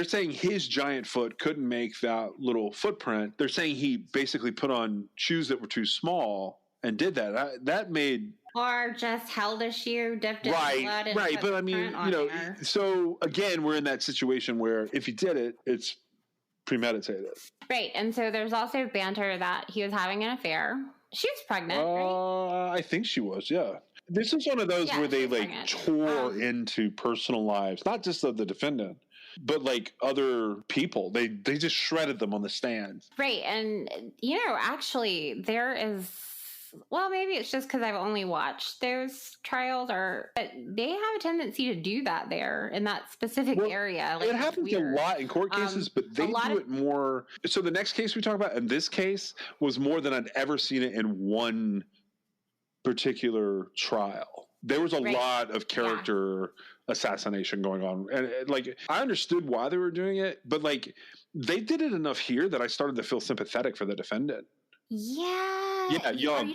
saying his giant foot couldn't make that little footprint. They're saying he basically put on shoes that were too small and did that. That made or just held a shoe, dipped it in blood, and right. But I mean, you know, so again, we're in that situation where if he did it, it's premeditated. Right, and so there's also banter that he was having an affair. She was pregnant, right? I think she was. Yeah. This is one of those where they like tore into personal lives, not just of the defendant, but like other people. They just shredded them on the stand. Right, and you know, actually, there is. Well, maybe it's just because I've only watched those trials, but they have a tendency to do that there in that specific area. Like, it happens a lot in court cases, but they do it more. So the next case we talk about, and this case was more than I'd ever seen it in one particular trial. There was a lot of character assassination going on, and like I understood why they were doing it, but like they did it enough here that I started to feel sympathetic for the defendant. Yeah, Young.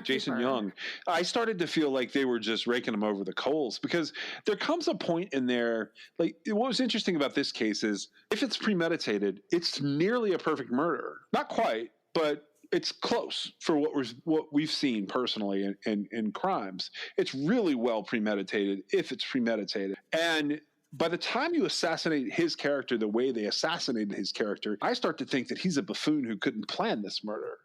Jason Young. I started to feel like they were just raking him over the coals, because there comes a point in there. Like, what was interesting about this case is if it's premeditated, it's nearly a perfect murder. Not quite, but it's close for what we've seen personally in crimes. It's really well premeditated if it's premeditated. And by the time you assassinate his character the way they assassinated his character, I start to think that he's a buffoon who couldn't plan this murder.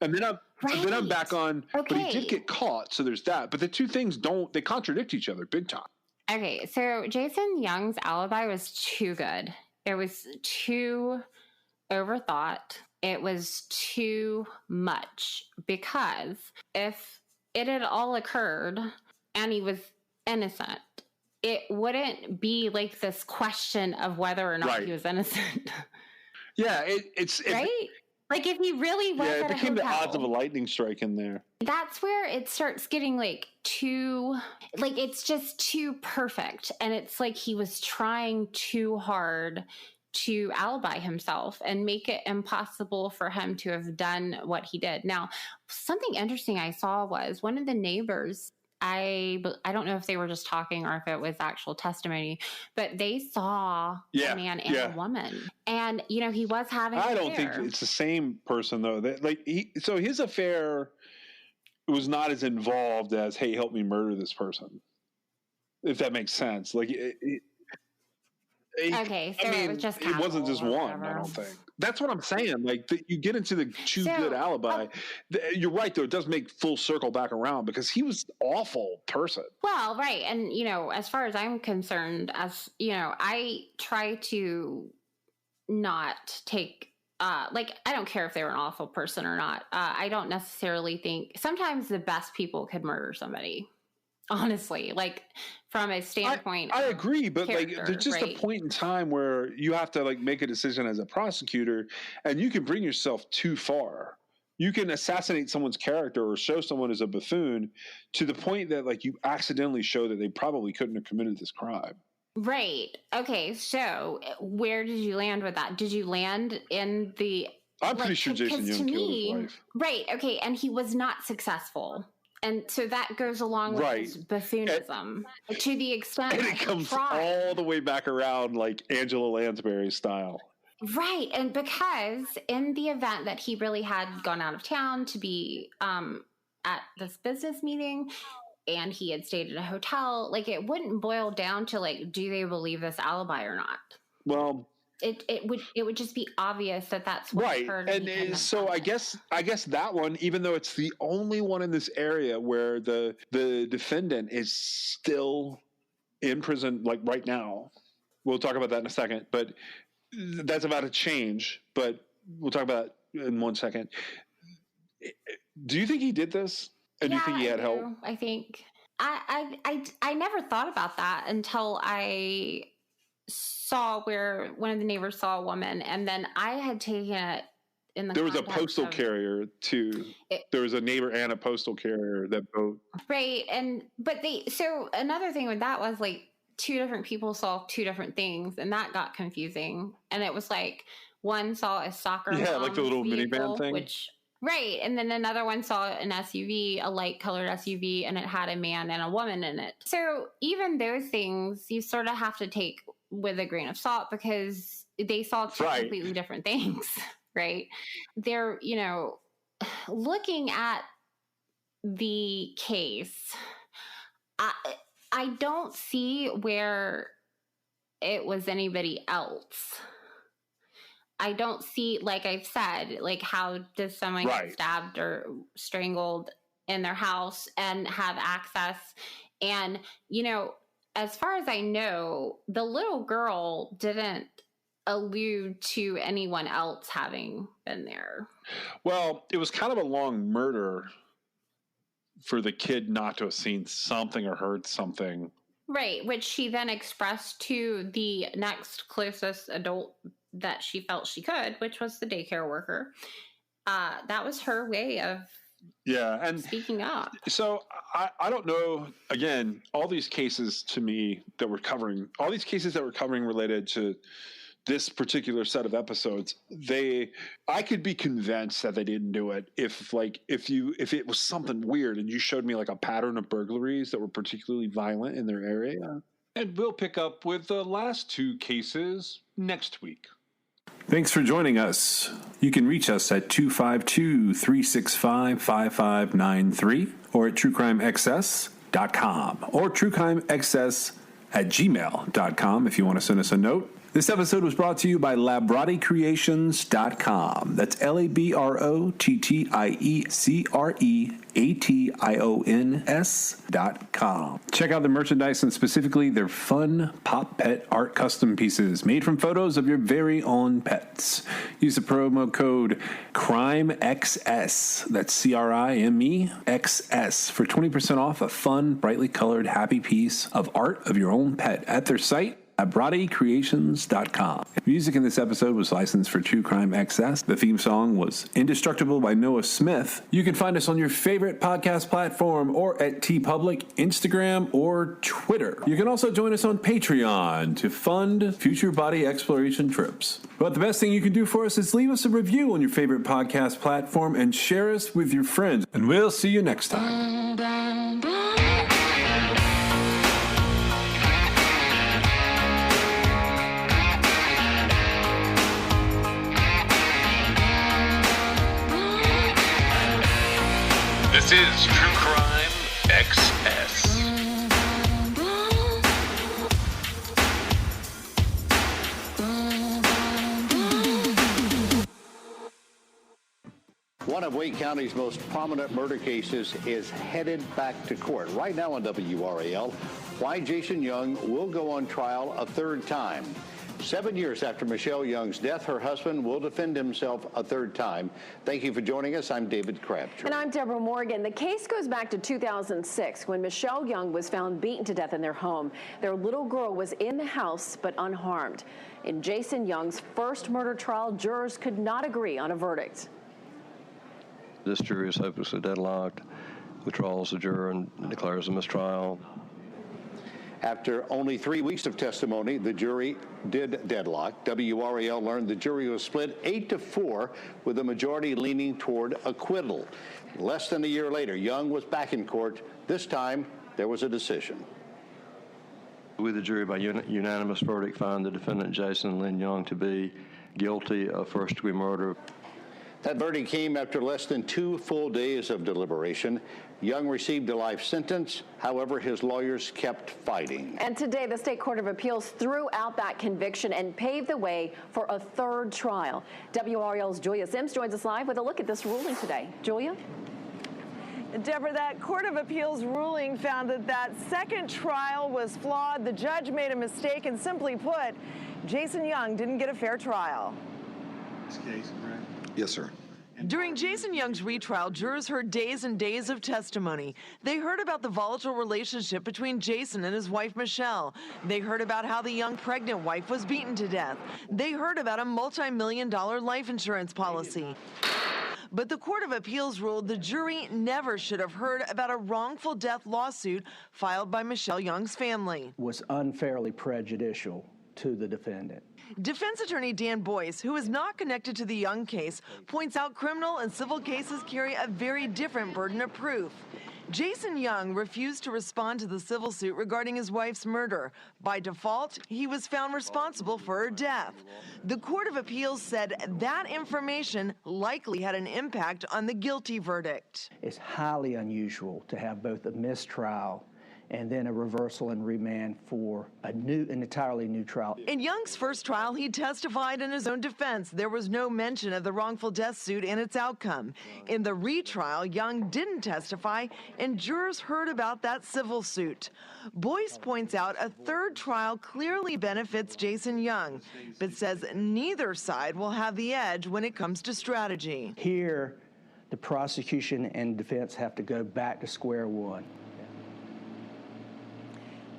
And then I'm back on, but he did get caught, so there's that. But the two things they contradict each other big time. Okay, so Jason Young's alibi was too good. It was too overthought. It was too much, because if it had all occurred and he was innocent, it wouldn't be like this question of whether or not he was innocent. Yeah, it's right. Like if he really was, it became the odds of a lightning strike in there. That's where it starts getting like too, like it's just too perfect, and it's like he was trying too hard to alibi himself and make it impossible for him to have done what he did. Now, something interesting I saw was one of the neighbors. I don't know if they were just talking or if it was actual testimony, but they saw a man and a woman, and you know he was having. I don't think it's the same person though. So his affair was not as involved as, hey, help me murder this person, if that makes sense. Like. Okay, so it was just it wasn't just one. I don't think. That's what I'm saying. Like you get into the good alibi. You're right, though. It does make full circle back around, because he was an awful person. Well, right, and you know, as far as I'm concerned, as you know, I try to not take. Like I don't care if they were an awful person or not. I don't necessarily think. Sometimes the best people could murder somebody. honestly, like from a standpoint. I agree, but like there's just right? a point in time where you have to like make a decision as a prosecutor, and you can bring yourself too far. You can assassinate someone's character or show someone as a buffoon to the point that like you accidentally show that they probably couldn't have committed this crime. Right. Okay. So where did you land with that? Did you land in the... I'm pretty sure Jason Young killed his wife. Right. Okay. And he was not successful. And so that goes along with his buffoonism to the extent and it comes all the way back around like Angela Lansbury style. Right. And because in the event that he really had gone out of town to be at this business meeting and he had stayed at a hotel, like it wouldn't boil down to like, do they believe this alibi or not? Well, it would just be obvious that that's what occurred. And so I guess that one, even though it's the only one in this area where the defendant is still in prison, like right now, we'll talk about that in a second, but that's about to change, but we'll talk about that in 1 second. Do you think he did this? And do you think he had help? I think I never thought about that until I saw where one of the neighbors saw a woman, and then I had taken it in the there was a postal carrier too. There was a neighbor and a postal carrier that both so another thing with that was like two different people saw two different things, and that got confusing. And it was like one saw a soccer like the little vehicle, minivan thing, right, and then another one saw an SUV, a light colored SUV, and it had a man and a woman in it. So even those things you sort of have to take with a grain of salt because they saw two completely different things, right? They're, looking at the case, I don't see where it was anybody else. I don't see, like I've said, like how does someone get stabbed or strangled in their house and have access? And, as far as I know, the little girl didn't allude to anyone else having been there. Well, it was kind of a long murder for the kid not to have seen something or heard something. Right, which she then expressed to the next closest adult that she felt she could, which was the daycare worker. That was her way of and speaking up. So I don't know, again, all these cases to me that we're covering, related to this particular set of episodes, I could be convinced that they didn't do it if it was something weird and you showed me like a pattern of burglaries that were particularly violent in their area. And we'll pick up with the last two cases next week. Thanks for joining us. You can reach us at 252-365-5593 or at truecrimexcess.com or truecrimexcess@gmail.com if you want to send us a note. This episode was brought to you by LabrottieCreations.com. That's LabrottieCreations.com. Check out the merchandise and specifically their fun Pop Pet art custom pieces made from photos of your very own pets. Use the promo code CRIMEXS, that's CRIMEXS, for 20% off a fun, brightly colored, happy piece of art of your own pet at their site, LabrottieCreations.com. Music in this episode was licensed for True Crime XS. The theme song was Indestructible by Noah Smith. You can find us on your favorite podcast platform or at TeePublic, Instagram, or Twitter. You can also join us on Patreon to fund future body exploration trips. But the best thing you can do for us is leave us a review on your favorite podcast platform and share us with your friends. And we'll see you next time. This is True Crime XS. One of Wake County's most prominent murder cases is headed back to court. Right now on WRAL, why Jason Young will go on trial a third time. 7 years after Michelle Young's death, her husband will defend himself a third time. Thank you for joining us. I'm David Crabtree. And I'm Deborah Morgan. The case goes back to 2006 when Michelle Young was found beaten to death in their home. Their little girl was in the house but unharmed. In Jason Young's first murder trial, jurors could not agree on a verdict. This jury is hopelessly deadlocked. Withdraws the juror and declares a mistrial. After only 3 weeks of testimony, the jury did deadlock. WRAL learned the jury was split 8-4, with the majority leaning toward acquittal. Less than a year later, Young was back in court. This time, there was a decision. We, the jury, by unanimous verdict, find the defendant, Jason Lynn Young, to be guilty of first-degree murder. That verdict came after less than 2 full days of deliberation. Young received a life sentence. However, his lawyers kept fighting. And today, the State Court of Appeals threw out that conviction and paved the way for a third trial. WRAL's Julia Sims joins us live with a look at this ruling today. Julia? Deborah, that Court of Appeals ruling found that second trial was flawed. The judge made a mistake, and simply put, Jason Young didn't get a fair trial. This case, Brad? Yes, sir. During Jason Young's retrial, jurors heard days and days of testimony. They heard about the volatile relationship between Jason and his wife, Michelle. They heard about how the young pregnant wife was beaten to death. They heard about a multi-million-dollar life insurance policy. But the Court of Appeals ruled the jury never should have heard about a wrongful death lawsuit filed by Michelle Young's family. Was unfairly prejudicial to the defendant. Defense attorney Dan Boyce, who is not connected to the Young case, points out criminal and civil cases carry a very different burden of proof. Jason Young refused to respond to the civil suit regarding his wife's murder. By default, he was found responsible for her death. The Court of Appeals said that information likely had an impact on the guilty verdict. It's highly unusual to have both a mistrial and then a reversal and remand for an entirely new trial. In Young's first trial, he testified in his own defense. There was no mention of the wrongful death suit and its outcome. In the retrial, Young didn't testify, and jurors heard about that civil suit. Boyce points out a third trial clearly benefits Jason Young, but says neither side will have the edge when it comes to strategy. Here, the prosecution and defense have to go back to square one.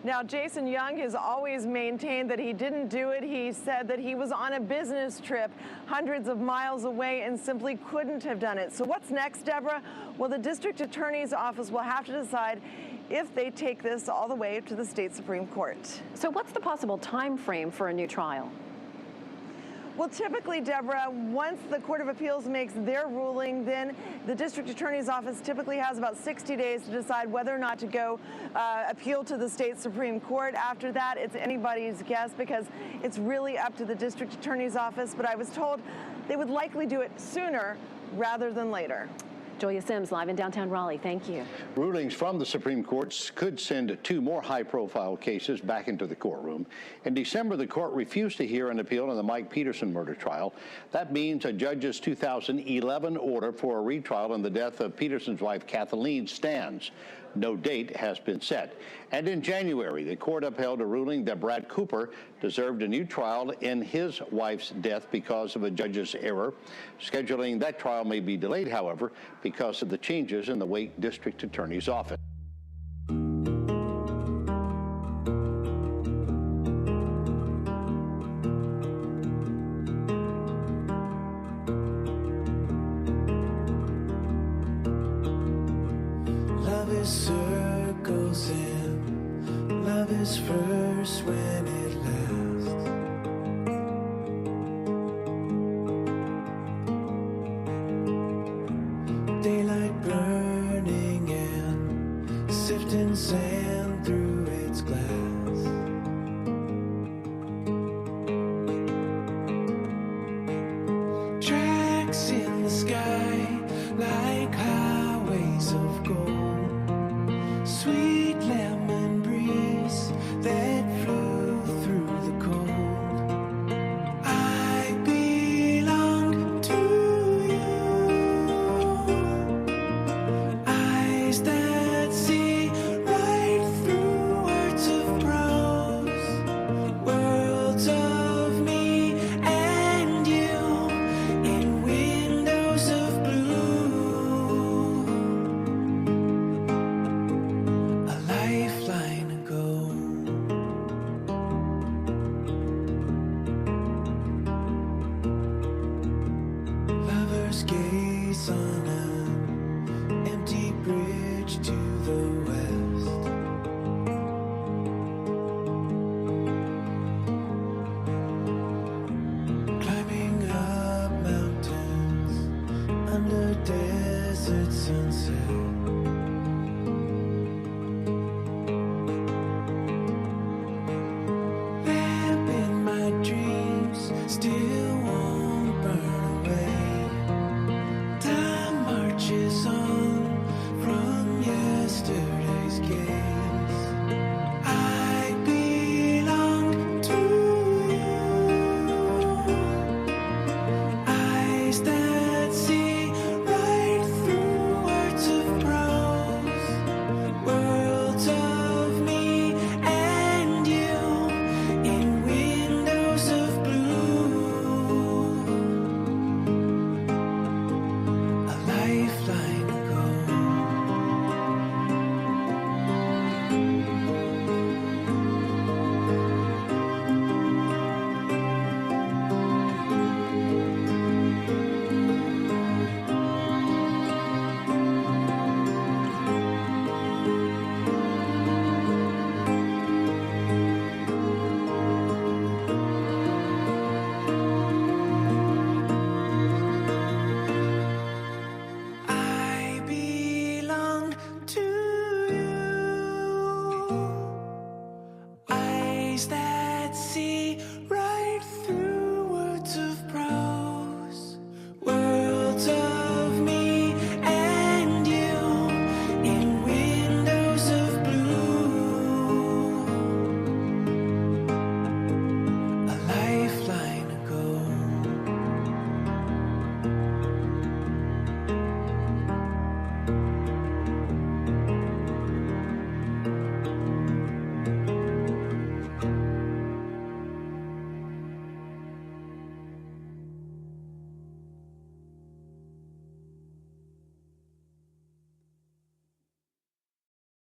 Now, Jason Young has always maintained that he didn't do it. He said that he was on a business trip hundreds of miles away and simply couldn't have done it. So what's next, Deborah? Well, the district attorney's office will have to decide if they take this all the way to the state Supreme Court. So what's the possible time frame for a new trial? Well, typically, Deborah, once the Court of Appeals makes their ruling, then the district attorney's office typically has about 60 days to decide whether or not to go appeal to the state Supreme Court. After that, it's anybody's guess because it's really up to the district attorney's office. But I was told they would likely do it sooner rather than later. Julia Sims, live in downtown Raleigh. Thank you. Rulings from the Supreme Court could send 2 more high-profile cases back into the courtroom. In December, the court refused to hear an appeal on the Mike Peterson murder trial. That means a judge's 2011 order for a retrial on the death of Peterson's wife, Kathleen, stands. No date has been set. And in January, the court upheld a ruling that Brad Cooper deserved a new trial in his wife's death because of a judge's error. Scheduling that trial may be delayed, however, because of the changes in the Wake District Attorney's office. Love is circles and love is first when it lasts. Daylight burning and sifting sand through its glass. Tracks in the sky like highways of gold. Sweet lemon breeze that flew through the cold. I belong to you. Eyes that see right sun